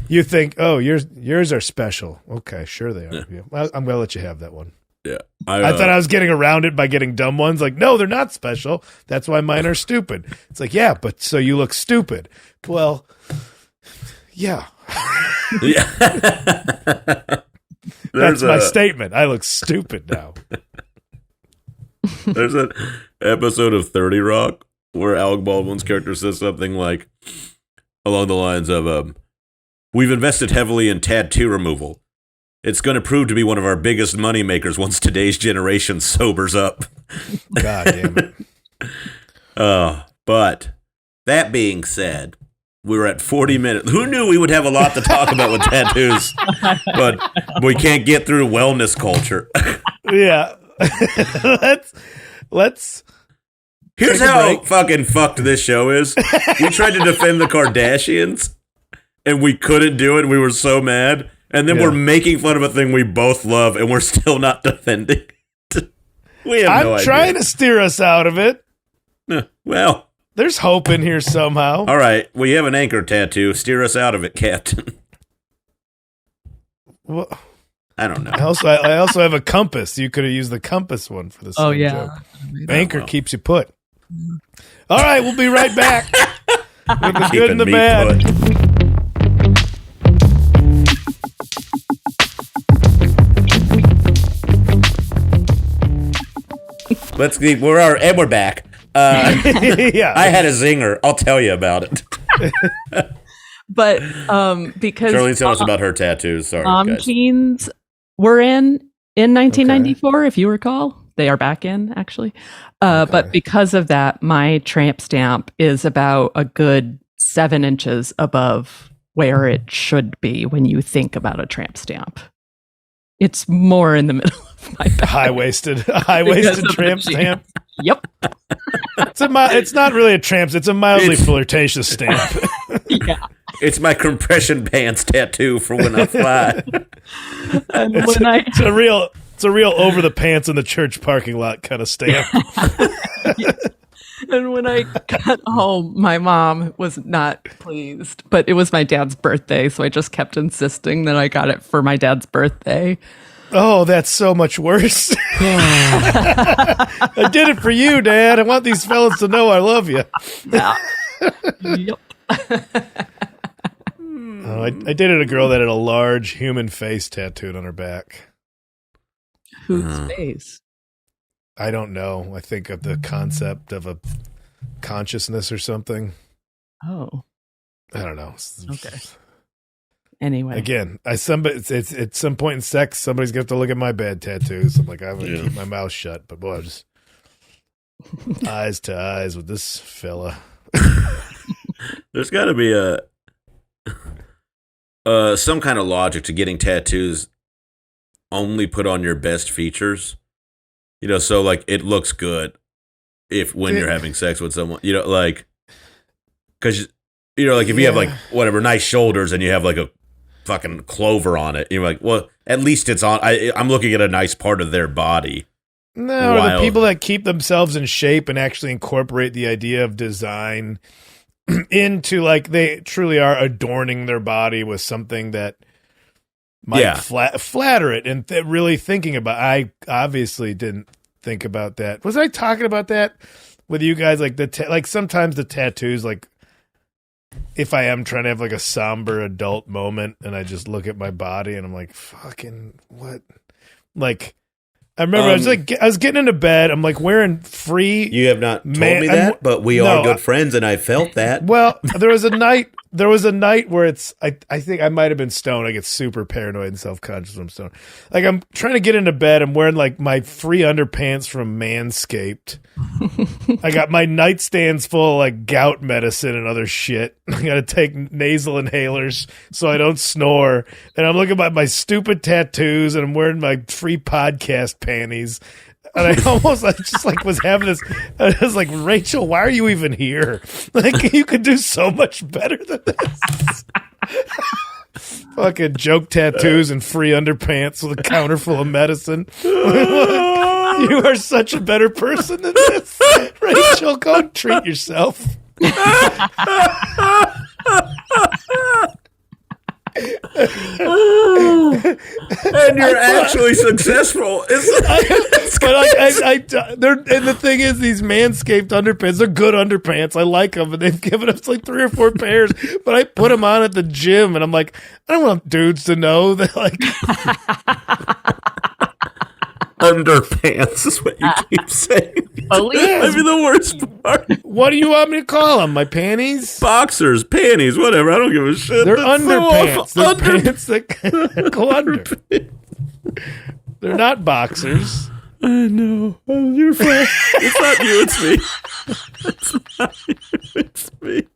You think, oh, yours are special. Okay, sure they are. Yeah. Well, I'm going to let you have that one. Yeah. I thought I was getting around it by getting dumb ones. Like, no, they're not special. That's why mine are stupid. It's like, yeah, but so you look stupid. Well, yeah. That's my statement. I look stupid now. There's an episode of 30 Rock where Alec Baldwin's character says something like, along the lines of, we've invested heavily in tattoo removal. It's going to prove to be one of our biggest money makers once today's generation sobers up. God damn it. But that being said, we were at 40 minutes. Who knew we would have a lot to talk about with tattoos? But we can't get through wellness culture. Yeah. Let's Here's how fucking fucked this show is. We tried to defend the Kardashians, and we couldn't do it. We were so mad. And then we're making fun of a thing we both love, and we're still not defending it. We have no idea. I'm trying to steer us out of it. Well, there's hope in here somehow. All right. We have an anchor tattoo. Steer us out of it, Captain. Well, I don't know. I also have a compass. You could have used the compass one for this. Joke. Anchor keeps you put. All right, we'll be right back with the good and the bad. Let's keep. We're back. Yeah, I had a zinger. I'll tell you about it. But because Charlene told us about her tattoos. Sorry, guys. Keens were in 1994, if you recall. They are back in, actually. But because of that, my tramp stamp is about a good 7 inches above where it should be when you think about a tramp stamp. It's more in the middle of my back. High-waisted tramp stamp. Yep. It's not really a tramp. It's a mildly flirtatious stamp. Yeah. It's my compression pants tattoo for when I fly. And it's a real over the pants in the church parking lot kind of stamp. Yes. And when I got home, my mom was not pleased, but it was my dad's birthday, so I just kept insisting that I got it for my dad's birthday. Oh, that's so much worse. I did it for you, Dad. I want these fellas to know I love you. Yeah. Yep. I dated a girl that had a large human face tattooed on her back. Whose face? I don't know. I think of the concept of a consciousness or something. Oh. I don't know. Okay. Anyway. Again, it's at some point in sex, somebody's going to have to look at my bad tattoos. I'm like, I'm going to keep my mouth shut. But boy, I'm just eyes to eyes with this fella. There's got to be some kind of logic to getting tattoos only put on your best features. You know, so like it looks good when you're having sex with someone. You know, like because you know, like if you have like whatever nice shoulders and you have like a fucking clover on it, you're like, well, at least it's on. I'm looking at a nice part of their body. No, the people that keep themselves in shape and actually incorporate the idea of design into, like, they truly are adorning their body with something that might flatter it, and really thinking about. I obviously didn't think about that. Was I talking about that with you guys? Like like sometimes the tattoos, like if I am trying to have like a somber adult moment, and I just look at my body and I'm like, fucking what, like. I remember I was getting into bed. I'm like wearing free. You have not told me that, but we are good friends, and I felt that. Well, there was a night where I think I might have been stoned. I get super paranoid and self-conscious when I'm stoned. Like I'm trying to get into bed. I'm wearing like my free underpants from Manscaped. I got my nightstands full of like gout medicine and other shit. I got to take nasal inhalers so I don't snore. And I'm looking at my stupid tattoos, and I'm wearing my free podcast panties. And I just like was having this. I was like, Rachel, why are you even here? Like, you could do so much better than this. Fucking joke tattoos and free underpants with a counter full of medicine. You are such a better person than this. Rachel, go and treat yourself. And you're actually successful. And the thing is, these Manscaped underpants, they're good underpants. I like them, and they've given us like 3 or 4 pairs. But I put them on at the gym, and I'm like, I don't want dudes to know that, like. Underpants is what you keep saying. That'd be the worst part. What do you want me to call them? My panties? Boxers, panties, whatever. I don't give a shit. They're underpants. They're pants that go under. They're not boxers. I know. Oh, you're fine. It's not you, it's me. It's not you, it's me.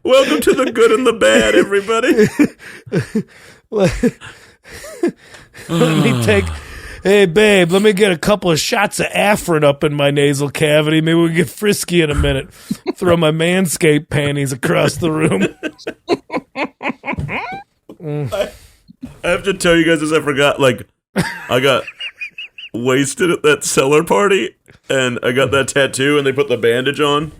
Welcome to the good and the bad, everybody. Hey babe, let me get a couple of shots of Afrin up in my nasal cavity. Maybe we can get frisky in a minute. Throw my Manscaped panties across the room. I have to tell you guys this, I forgot, like, I got wasted at that cellar party, and I got that tattoo, and they put the bandage on,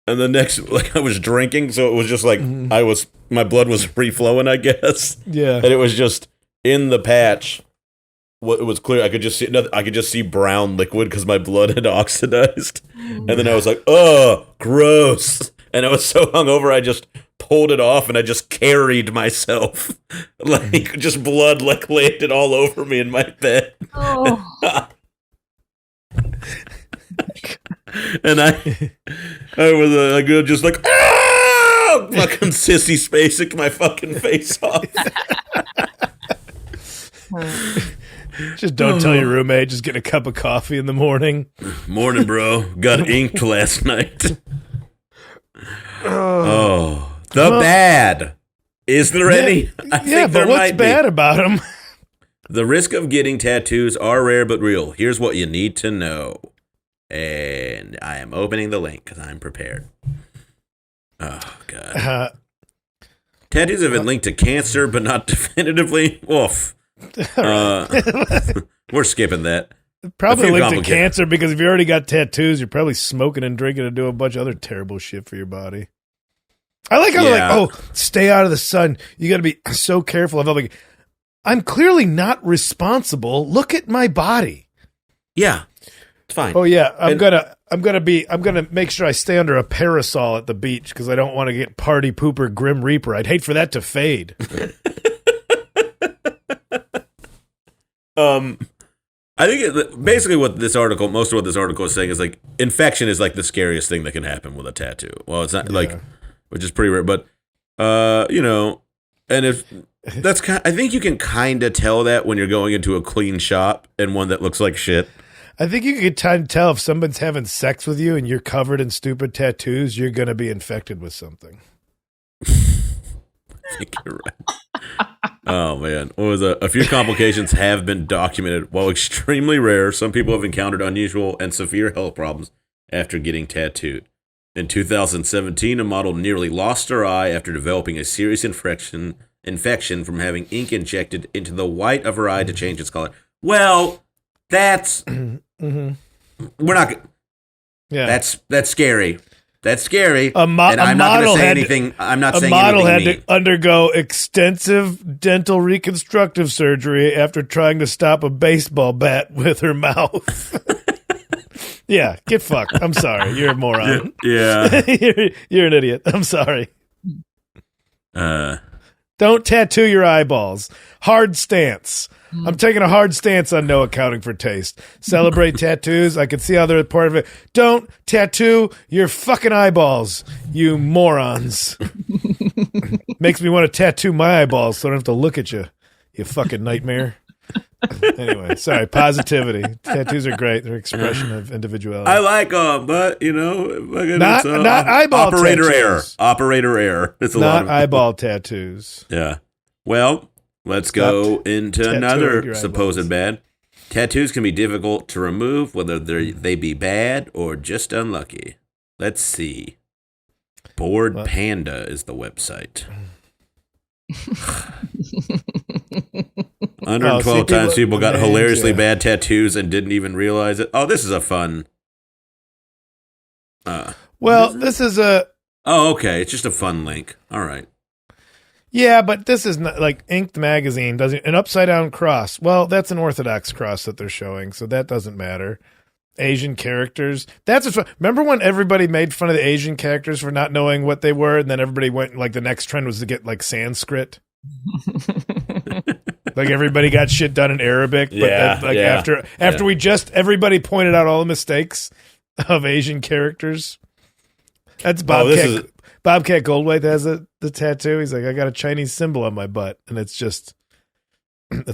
and the next, like, I was drinking, so it was just like, my blood was free flowing, I guess. Yeah. And it was just in the patch. It was clear. I could just see brown liquid because my blood had oxidized. And then I was like, oh, gross. And I was so hungover, I just pulled it off and I just carried myself. Like, just blood like landed all over me in my bed. Oh. And I was just like, ah! Fucking sissy spacing my fucking face off. Just don't tell your roommate. Just get a cup of coffee in the morning. Morning, bro. Got inked last night. The bad. Is there any? I think there what's might bad be. about them? The risk of getting tattoos are rare but real. Here's what you need to know. And I am opening the link because I'm prepared. Oh, God. Tattoos have been linked to cancer, but not definitively. Oof. We're skipping that. Probably linked to cancer because if you already got tattoos, you're probably smoking and drinking and doing a bunch of other terrible shit for your body. I like how they're like, stay out of the sun. You got to be so careful. I felt like, I'm clearly not responsible. Look at my body. Yeah, it's fine. Oh yeah, I'm gonna I'm gonna make sure I stay under a parasol at the beach because I don't want to get party pooper Grim Reaper. I'd hate for that to fade. I think basically most of what this article is saying is like infection is like the scariest thing that can happen with a tattoo. Well, it's not which is pretty rare, but and if that's I think you can kind of tell that when you're going into a clean shop and one that looks like shit. I think you can tell if someone's having sex with you and you're covered in stupid tattoos, you're gonna be infected with something. I think you're right. Oh man, what was a few complications have been documented. While extremely rare, some people have encountered unusual and severe health problems after getting tattooed. In 2017, a model nearly lost her eye after developing a serious infection from having ink injected into the white of her eye to change its color. Well, that's we're not. Yeah, that's scary. That's scary. And I'm not going to say anything. I'm not saying anything. A model had to undergo extensive dental reconstructive surgery after trying to stop a baseball bat with her mouth. Yeah, get fucked. I'm sorry. You're a moron. Yeah. You're an idiot. I'm sorry. Don't tattoo your eyeballs. Hard stance. I'm taking a hard stance on no accounting for taste. Celebrate tattoos. I can see how they're part of it. Don't tattoo your fucking eyeballs, you morons. Makes me want to tattoo my eyeballs so I don't have to look at you, you fucking nightmare. Anyway, sorry. Positivity. Tattoos are great. They're an expression of individuality. I like them, but not eyeball operator tattoos. error. Operator error. It's a not lot of eyeball tattoos. Yeah. Well, let's go into another supposed bad. Tattoos can be difficult to remove, whether they be bad or just unlucky. Let's see. Bored Panda is the website. 112 times people got hilariously bad tattoos and didn't even realize it. Oh, this is a fun. This is a. Oh, okay. It's just a fun link. All right. Yeah, but this is not like Inked Magazine doesn't an upside down cross. Well, that's an Orthodox cross that they're showing, so that doesn't matter. Asian characters. Remember when everybody made fun of the Asian characters for not knowing what they were, and then everybody went like the next trend was to get like Sanskrit. Like everybody got shit done in Arabic, but after everybody pointed out all the mistakes of Asian characters. That's Bobcat. Bobcat Goldthwait has the tattoo. He's like, I got a Chinese symbol on my butt, and it's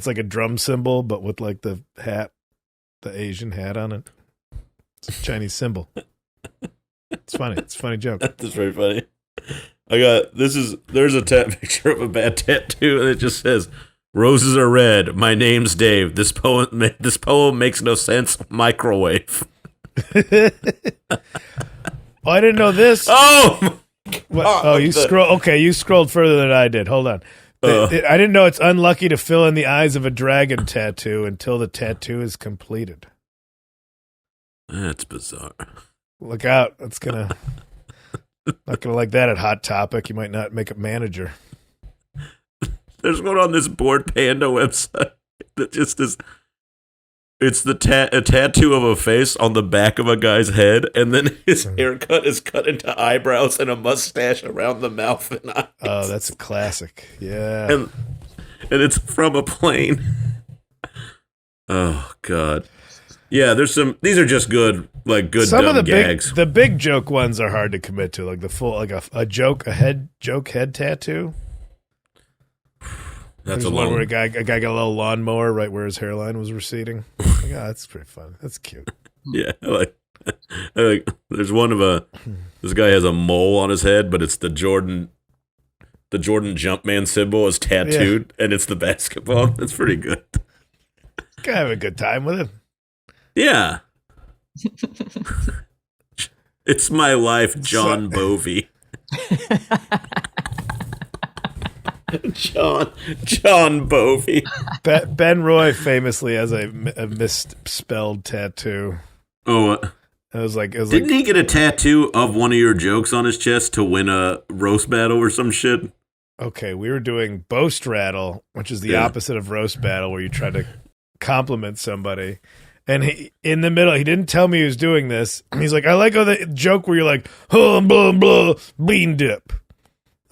like a drum symbol, but with like the hat, the Asian hat on it. It's a Chinese symbol. It's funny. It's a funny joke. That's very funny. There's a picture of a bad tattoo, and it just says, "Roses are red. My name's Dave. This poem makes no sense. Microwave." Oh, I didn't know this. Oh. You scroll. Okay, you scrolled further than I did. Hold on. I didn't know it's unlucky to fill in the eyes of a dragon tattoo until the tattoo is completed. That's bizarre. Look out! That's not gonna like that at Hot Topic. You might not make a manager. There's one on this Bored Panda website that just is. It's a tattoo of a face on the back of a guy's head, and then his haircut is cut into eyebrows and a mustache around the mouth and eyes. Oh, that's a classic. Yeah. And it's from a plane. Oh, God. Yeah, these are just good some dumb of the gags. The big joke ones are hard to commit to, like the full, like a head tattoo. That's one where a guy got a little lawnmower right where his hairline was receding. Like, that's pretty fun. That's cute. Yeah, I like. There's one of this guy has a mole on his head, but it's the Jordan Jumpman symbol is tattooed, and it's the basketball. That's pretty good. Gonna have a good time with it. Yeah. It's my life, John Bovey. John Bovey. Ben Roy famously has a misspelled tattoo. Oh, didn't he get a tattoo of one of your jokes on his chest to win a roast battle or some shit? Okay, we were doing boast rattle, which is the opposite of roast battle, where you try to compliment somebody. And in the middle, he didn't tell me he was doing this. He's like, I like how the joke where you're like, oh, blah, blah, bean dip.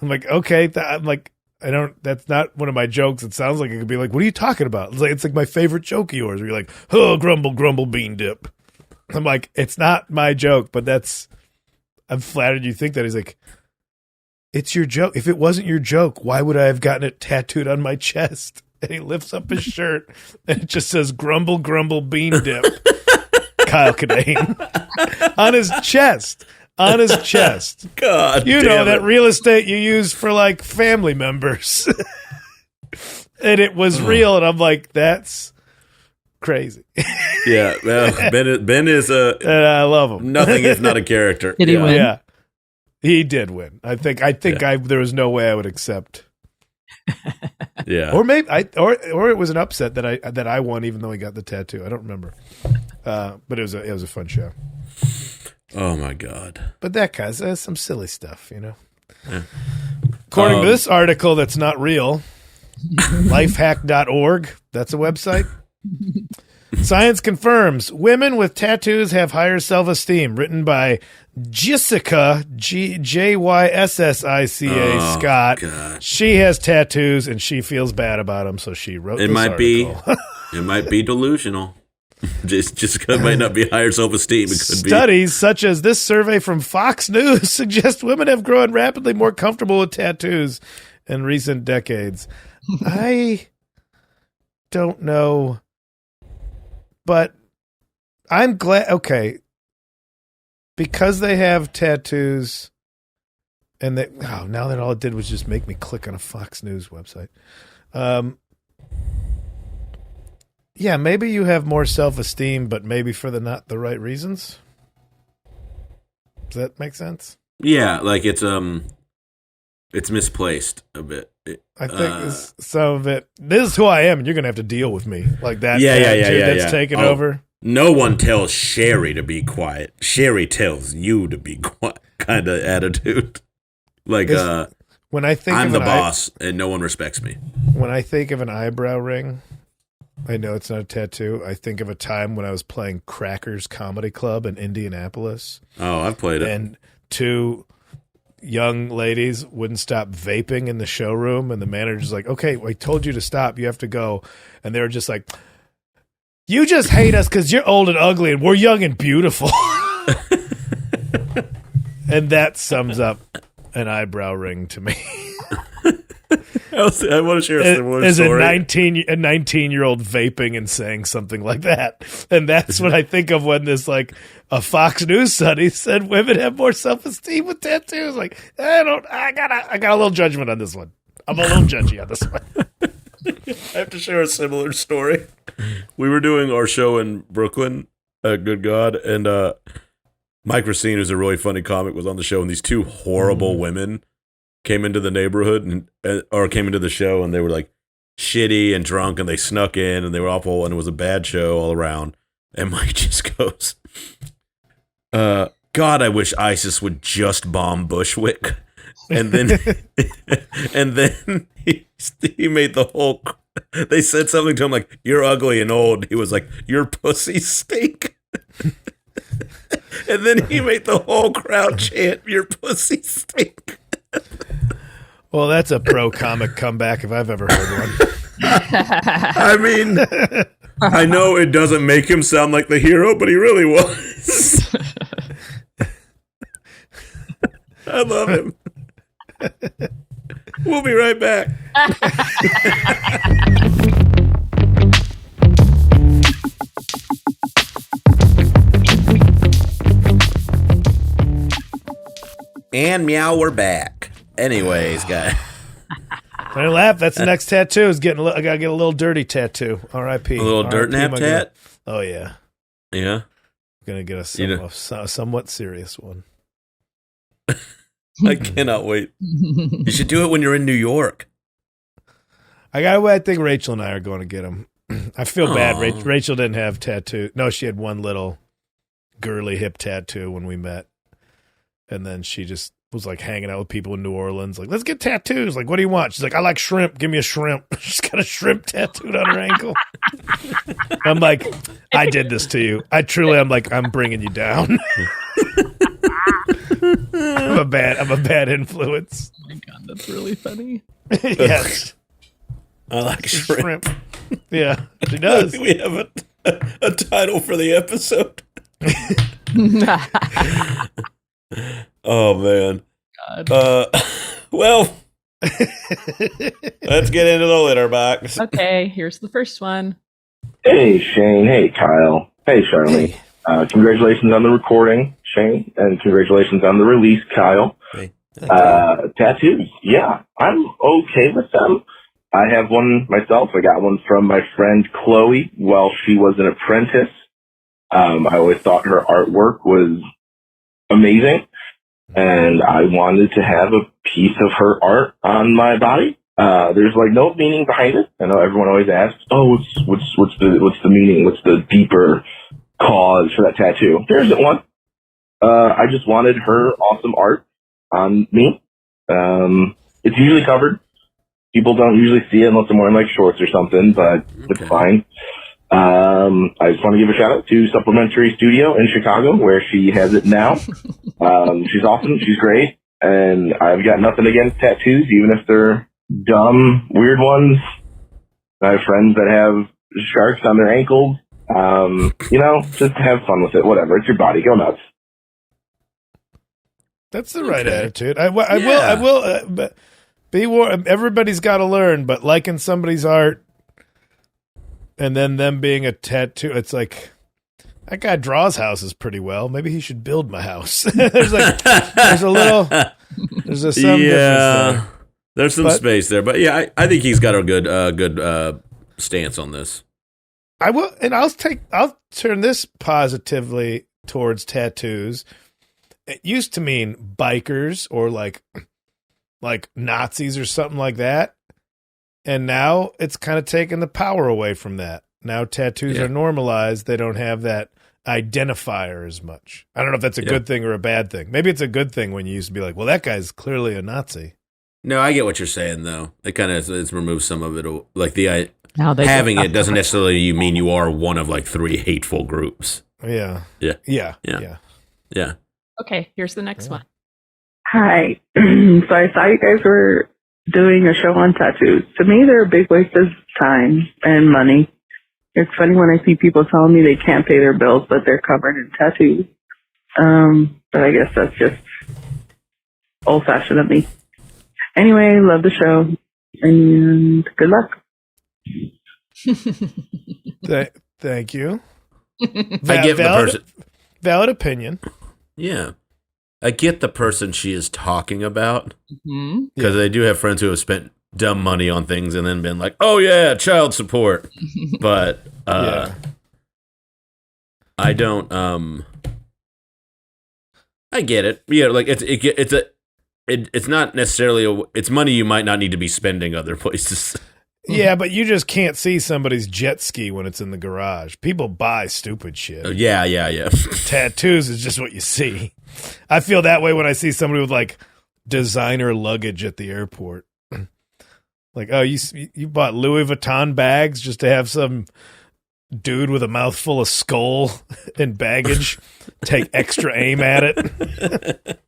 I'm like, okay. I'm like, that's not one of my jokes. It sounds like it could be like, what are you talking about? It's like my favorite joke of yours where you're like, oh, grumble, grumble, bean dip. I'm like, it's not my joke, but I'm flattered you think that. He's like, it's your joke. If it wasn't your joke, why would I have gotten it tattooed on my chest? And he lifts up his shirt and it just says, grumble, grumble, bean dip. Kyle Kinane. On his chest. On his chest. God, you know that real estate you use for like family members. And it was real, and I'm like, that's crazy. Yeah, well, Ben is and I love him. Nothing if not a character. Did he win? Yeah, he did win. I think there was no way I would accept. Yeah, or maybe or it was an upset that I won, even though he got the tattoo. I don't remember, but it was a fun show. Oh my God! But that guy's some silly stuff, you know. Yeah. According to this article, that's not real. Lifehack.org. That's a website. Science confirms women with tattoos have higher self-esteem. Written by Jessica Jyssica Scott. God. She has tattoos and she feels bad about them, so she wrote. It might be delusional. Jessica might not be higher self-esteem. It could Studies such as this survey from Fox News suggest women have grown rapidly more comfortable with tattoos in recent decades. I don't know, but I'm glad. Okay, because they have tattoos, and now that all it did was just make me click on a Fox News website. Yeah, maybe you have more self-esteem, but maybe for not the right reasons. Does that make sense? Yeah, like it's misplaced a bit. I think some of it. This is who I am, and you're gonna have to deal with me like that. Yeah. That's taken over. No one tells Sherry to be quiet. Sherry tells you to be quiet. Kind of attitude. Like when I think I'm of the boss, and no one respects me. When I think of an eyebrow ring, I know it's not a tattoo. I think of a time when I was playing Crackers Comedy Club in Indianapolis. Oh, I've played it. And two young ladies wouldn't stop vaping in the showroom, and the manager's like, okay, I told you to stop. You have to go. And they were just like, you just hate us because you're old and ugly, and we're young and beautiful. And that sums up an eyebrow ring to me. I want to share a similar story. As a 19-year-old vaping and saying something like that. And that's what I think of when this, like, a Fox News study said women have more self-esteem with tattoos. Like, I got a little judgment on this one. I'm a little judgy on this one. I have to share a similar story. We were doing our show in Brooklyn, good God, and Mike Racine, who's a really funny comic, was on the show, and these two horrible women came into the neighborhood or came into the show, and they were like shitty and drunk, and they snuck in, and they were awful, and it was a bad show all around. And Mike just goes, God, I wish ISIS would just bomb Bushwick. And then he made the whole, they said something to him like, you're ugly and old. He was like, your pussy stink. And then he made the whole crowd chant, your pussy stink. Well, that's a pro comic comeback if I've ever heard one. I mean, I know it doesn't make him sound like the hero, but he really was. I love him. We'll be right back. And meow, we're back. Anyways, guys. I laugh. That's the next tattoo. I gotta get a little dirty tattoo. R.I.P. A little dirt nap tat? Oh yeah. Yeah. I'm gonna get a somewhat serious one. I cannot wait. You should do it when you're in New York. I think Rachel and I are going to get them. I feel bad. Rachel didn't have tattoo. No, she had one little girly hip tattoo when we met. And then she just was like hanging out with people in New Orleans. Like, let's get tattoos. Like, what do you want? She's like, I like shrimp. Give me a shrimp. She's got a shrimp tattooed on her ankle. I'm like, I did this to you. I'm like, I'm bringing you down. I'm a bad influence. Oh my God, that's really funny. Yes. I like shrimp. Yeah, she does. We have a title for the episode. Oh man. Well, let's get into the litter box. Okay, here's the first one. Hey, Shane. Hey, Kyle. Hey, Charlene. Congratulations on the recording, Shane, and congratulations on the release, Kyle. Hey, Tattoos. Yeah, I'm okay with them. I have one myself. I got one from my friend Chloe while she was an apprentice. I always thought her artwork was amazing, and I wanted to have a piece of her art on my body. There's like no meaning behind it. I know everyone always asks, "Oh, what's the meaning? What's the deeper cause for that tattoo?" There isn't one. I just wanted her awesome art on me. It's usually covered. People don't usually see it unless I'm wearing like shorts or something, but it's fine. I just want to give a shout out to Supplementary Studio in Chicago where she has it now. She's awesome. She's great. And I've got nothing against tattoos, even if they're dumb, weird ones. I have friends that have sharks on their ankles. Just have fun with it. Whatever. It's your body. Go nuts. That's the right attitude. I will. But be warned. Everybody's got to learn. But liking somebody's art and then them being a tattoo, it's like that guy draws houses pretty well. Maybe he should build my house. There's some difference there. There's some space there, but yeah, I think he's got a good stance on this. I will, and I'll turn this positively towards tattoos. It used to mean bikers or like Nazis or something like that. And now it's kind of taken the power away from that. Now tattoos are normalized. They don't have that identifier as much. I don't know if that's a good thing or a bad thing. Maybe it's a good thing when you used to be like, well, that guy's clearly a Nazi. No, I get what you're saying, though. It kind of it's removed some of it. Like having it doesn't necessarily mean you are one of like 3 hateful groups. Yeah. Okay, here's the next one. Hi. So I saw you guys were doing a show on tattoos. To me, they're a big waste of time and money. It's funny when I see people telling me they can't pay their bills, but they're covered in tattoos. But I guess that's just old-fashioned of me. Anyway, love the show, and good luck. Thank you. I get the person. Valid opinion. Yeah. I get the person she is talking about because they do have friends who have spent dumb money on things and then been like, "Oh yeah, child support," but I don't. I get it. Yeah, like it's not necessarily it's money you might not need to be spending other places. Yeah, but you just can't see somebody's jet ski when it's in the garage. People buy stupid shit. Yeah. Tattoos is just what you see. I feel that way when I see somebody with like designer luggage at the airport. Like, oh, you bought Louis Vuitton bags just to have some dude with a mouthful of skull and baggage take extra aim at it.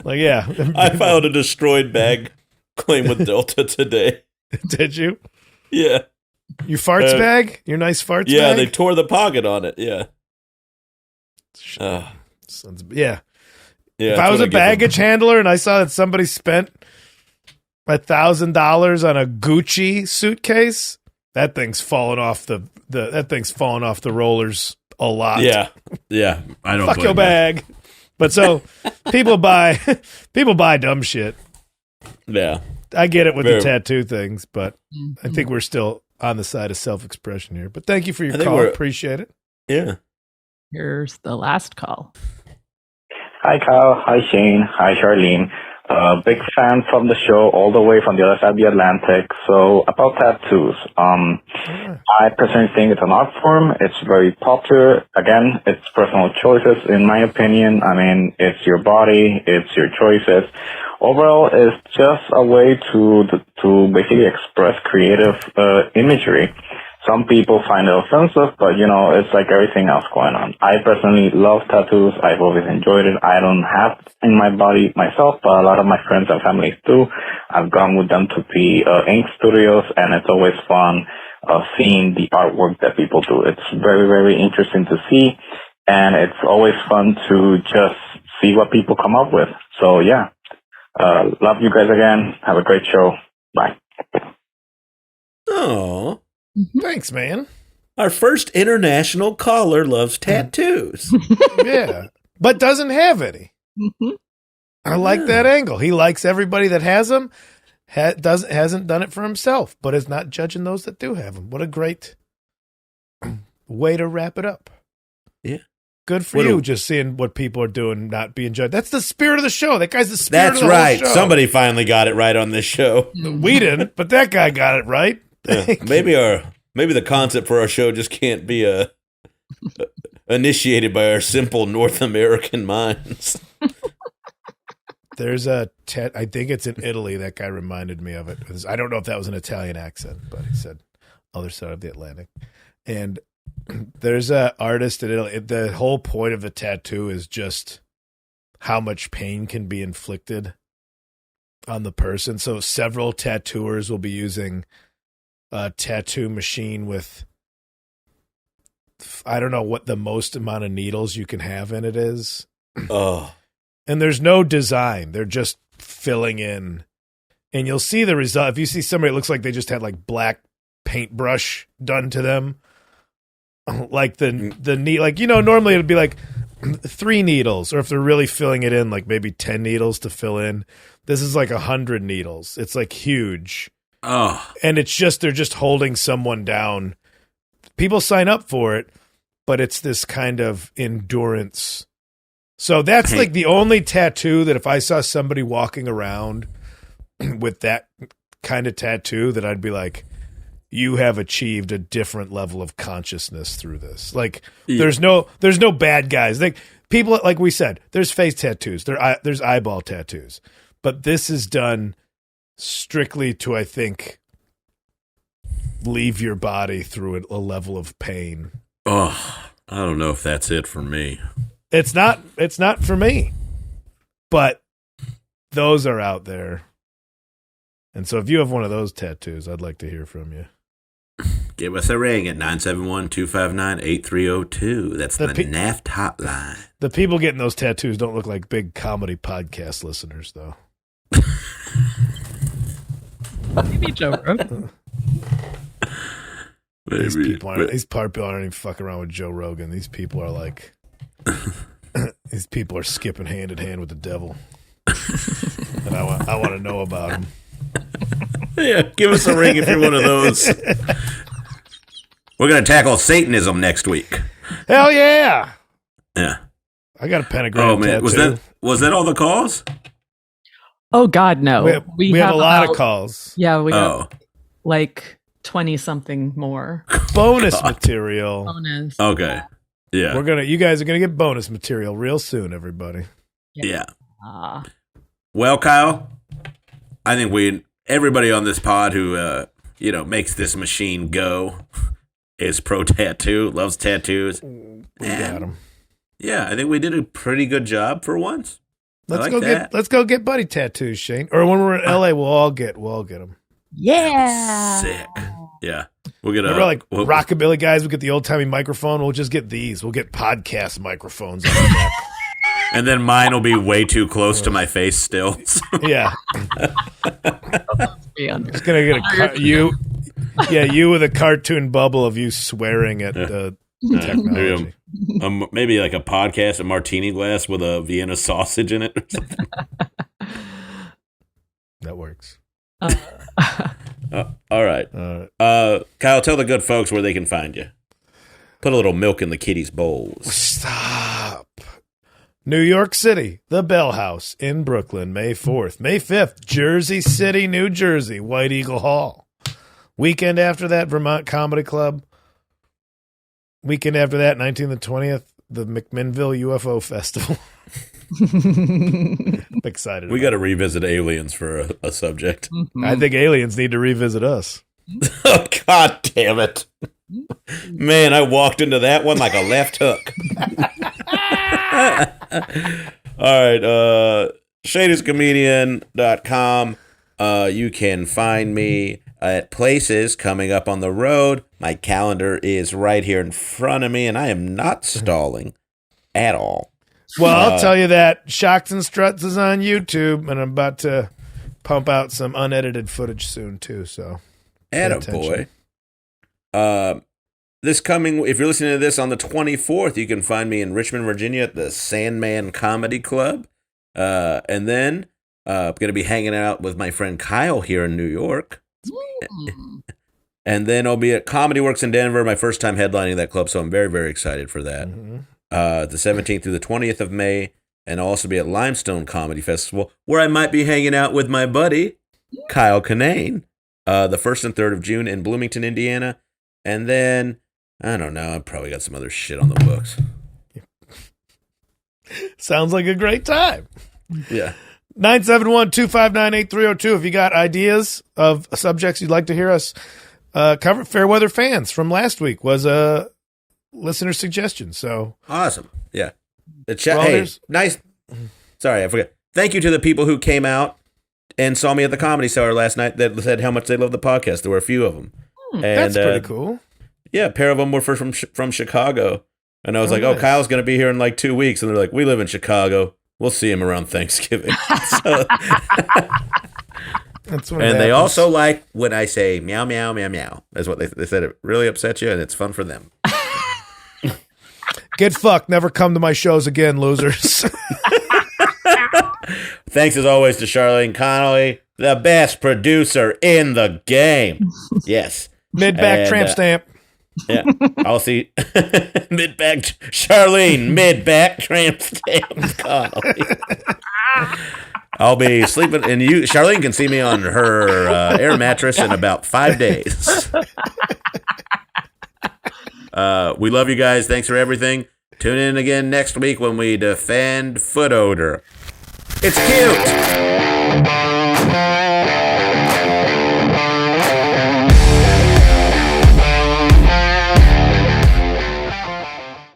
Like, yeah. I filed a destroyed bag claim with Delta today. Did you? Yeah. Your farts bag? Your nice farts bag? Yeah, they tore the pocket on it. Yeah. Yeah. If I was a baggage handler and I saw that somebody spent $1,000 on a Gucci suitcase, that thing's falling off the rollers a lot. Yeah. I don't fuck your bag. But so people buy dumb shit. Yeah. I get it with the tattoo things, but I think we're still on the side of self-expression here. But thank you for your call. Appreciate it. Yeah. Here's the last call. Hi, Kyle. Hi, Shane. Hi, Charlene. Big fan from the show all the way from the other side of the Atlantic. So about tattoos, I personally think it's an art form. It's very popular. Again, it's personal choices, in my opinion. I mean, it's your body, it's your choices. Overall, it's just a way to basically express creative imagery. Some people find it offensive, but, it's like everything else going on. I personally love tattoos. I've always enjoyed it. I don't have in my body myself, but a lot of my friends and families do. I've gone with them to the ink studios, and it's always fun seeing the artwork that people do. It's very, very interesting to see, and it's always fun to just see what people come up with. So, yeah. Love you guys again. Have a great show. Bye. Oh. Thanks, man. Our first international caller loves tattoos. Yeah, but doesn't have any. I like that angle. He likes everybody that has them. Hasn't done it for himself, but is not judging those that do have them. What a great way to wrap it up. Yeah. Good for you, just seeing what people are doing, not being judged. That's the spirit of the show. That guy's the spirit of the whole right. show. Somebody finally got it right on this show. We didn't, but that guy got it right. Maybe the concept for our show just can't be initiated by our simple North American minds. There's I think it's in Italy. That guy reminded me of it. I don't know if that was an Italian accent, but he said other side of the Atlantic. And there's a artist in Italy. The whole point of the tattoo is just how much pain can be inflicted on the person. So several tattooers will be using a tattoo machine with, I don't know what the most amount of needles you can have in it is. Oh. And there's no design. They're just filling in. And you'll see the result. If you see somebody, it looks like they just had like black paintbrush done to them. Like the normally it'd be like 3 needles, or if they're really filling it in, like maybe 10 needles to fill in. This is like 100 needles. It's like huge. Oh. And it's just, they're just holding someone down. People sign up for it, but it's this kind of endurance. So that's like the only tattoo that if I saw somebody walking around with that kind of tattoo, that I'd be like, you have achieved a different level of consciousness through this. Like there's no bad guys. Like people, like we said, there's face tattoos, there's eyeball tattoos, but this is done strictly to, I think, leave your body through a level of pain. Oh, I don't know if that's it for me. It's not for me, but those are out there. And so if you have one of those tattoos, I'd like to hear from you. Give us a ring at 971-259-8302. That's the NAFT hotline. The people getting those tattoos don't look like big comedy podcast listeners, though. Maybe Joe Rogan. These people aren't even fucking around with Joe Rogan. These people are like, these people are skipping hand in hand with the devil. And I want to know about them. Yeah, give us a ring if you're one of those. We're going to tackle Satanism next week. Hell yeah. Yeah. I got a pentagram tattoo. Was that all the calls? Oh, God, no. We have a lot of calls. Yeah, we have like 20-something more. Bonus material. Bonus. Okay. Yeah. You guys are going to get bonus material real soon, everybody. Yeah. Well, Kyle, I think everybody on this pod who, makes this machine go is pro tattoo, loves tattoos. We got them. Yeah, I think we did a pretty good job for once. Let's go get buddy tattoos, Shane. Or when we're in LA, we'll all get them. Yeah. Sick. Yeah. We'll get Remember, like rockabilly guys, we get the old timey microphone. We'll just get these. We'll get podcast microphones on the back. And then mine will be way too close to my face still. So. Yeah. It's gonna get you with a cartoon bubble of you swearing at the technology. Maybe like a podcast, a martini glass with a Vienna sausage in it or something. That works. All right. Kyle, tell the good folks where they can find you. Put a little milk in the kitty's bowls. Stop. New York City, the Bell House in Brooklyn, May 4th. May 5th, Jersey City, New Jersey, White Eagle Hall. Weekend after that, Vermont Comedy Club. Weekend after that, 19th and 20th, the McMinnville UFO Festival. I'm excited. We got to revisit aliens for a subject. I think aliens need to revisit us. Oh, God damn it. Man, I walked into that one like a left hook. All right, shadyscomedian.com. You can find me at places coming up on the road. My calendar is right here in front of me, and I am not stalling at all. Well, I'll tell you that Shocks and Struts is on YouTube, and I'm about to pump out some unedited footage soon, too, so Attaboy. If you're listening to this on the 24th, you can find me in Richmond, Virginia at the Sandman Comedy Club. And then I'm going to be hanging out with my friend Kyle here in New York. And then I'll be at Comedy Works in Denver, my first time headlining that club, so I'm very, very excited for that. The 17th through the 20th of May, and I'll also be at Limestone Comedy Festival, where I might be hanging out with my buddy, Kyle Kinane, the 1st and 3rd of June in Bloomington, Indiana. And then, I don't know, I've probably got some other shit on the books. Sounds like a great time. Yeah. 971-259-8302. If you got ideas of subjects you'd like to hear us cover, Fairweather Fans from last week was a listener suggestion. So awesome. Yeah. The chat. Hey, nice. Sorry, I forgot. Thank you to the people who came out and saw me at the Comedy Cellar last night that said how much they love the podcast. There were a few of them. And, that's pretty cool. Yeah, a pair of them were from Chicago. And I was like, nice. oh, Kyle's going to be here in like 2 weeks. And they're like, we live in Chicago. We'll see him around Thanksgiving. So, that's what and they happens. also like when I say meow, meow, meow, meow. That's what they said. It really upsets you, and it's fun for them. Get fucked. Never come to my shows again, losers. Thanks as always to Charlene Connolly, the best producer in the game. Yes. Mid-back tramp stamp. Yeah. I'll see mid-back mid-back tramp stamp Connolly. I'll be sleeping, and Charlene can see me on her air mattress in about 5 days. We love you guys. Thanks for everything. Tune in again next week when we defend foot odor. It's cute.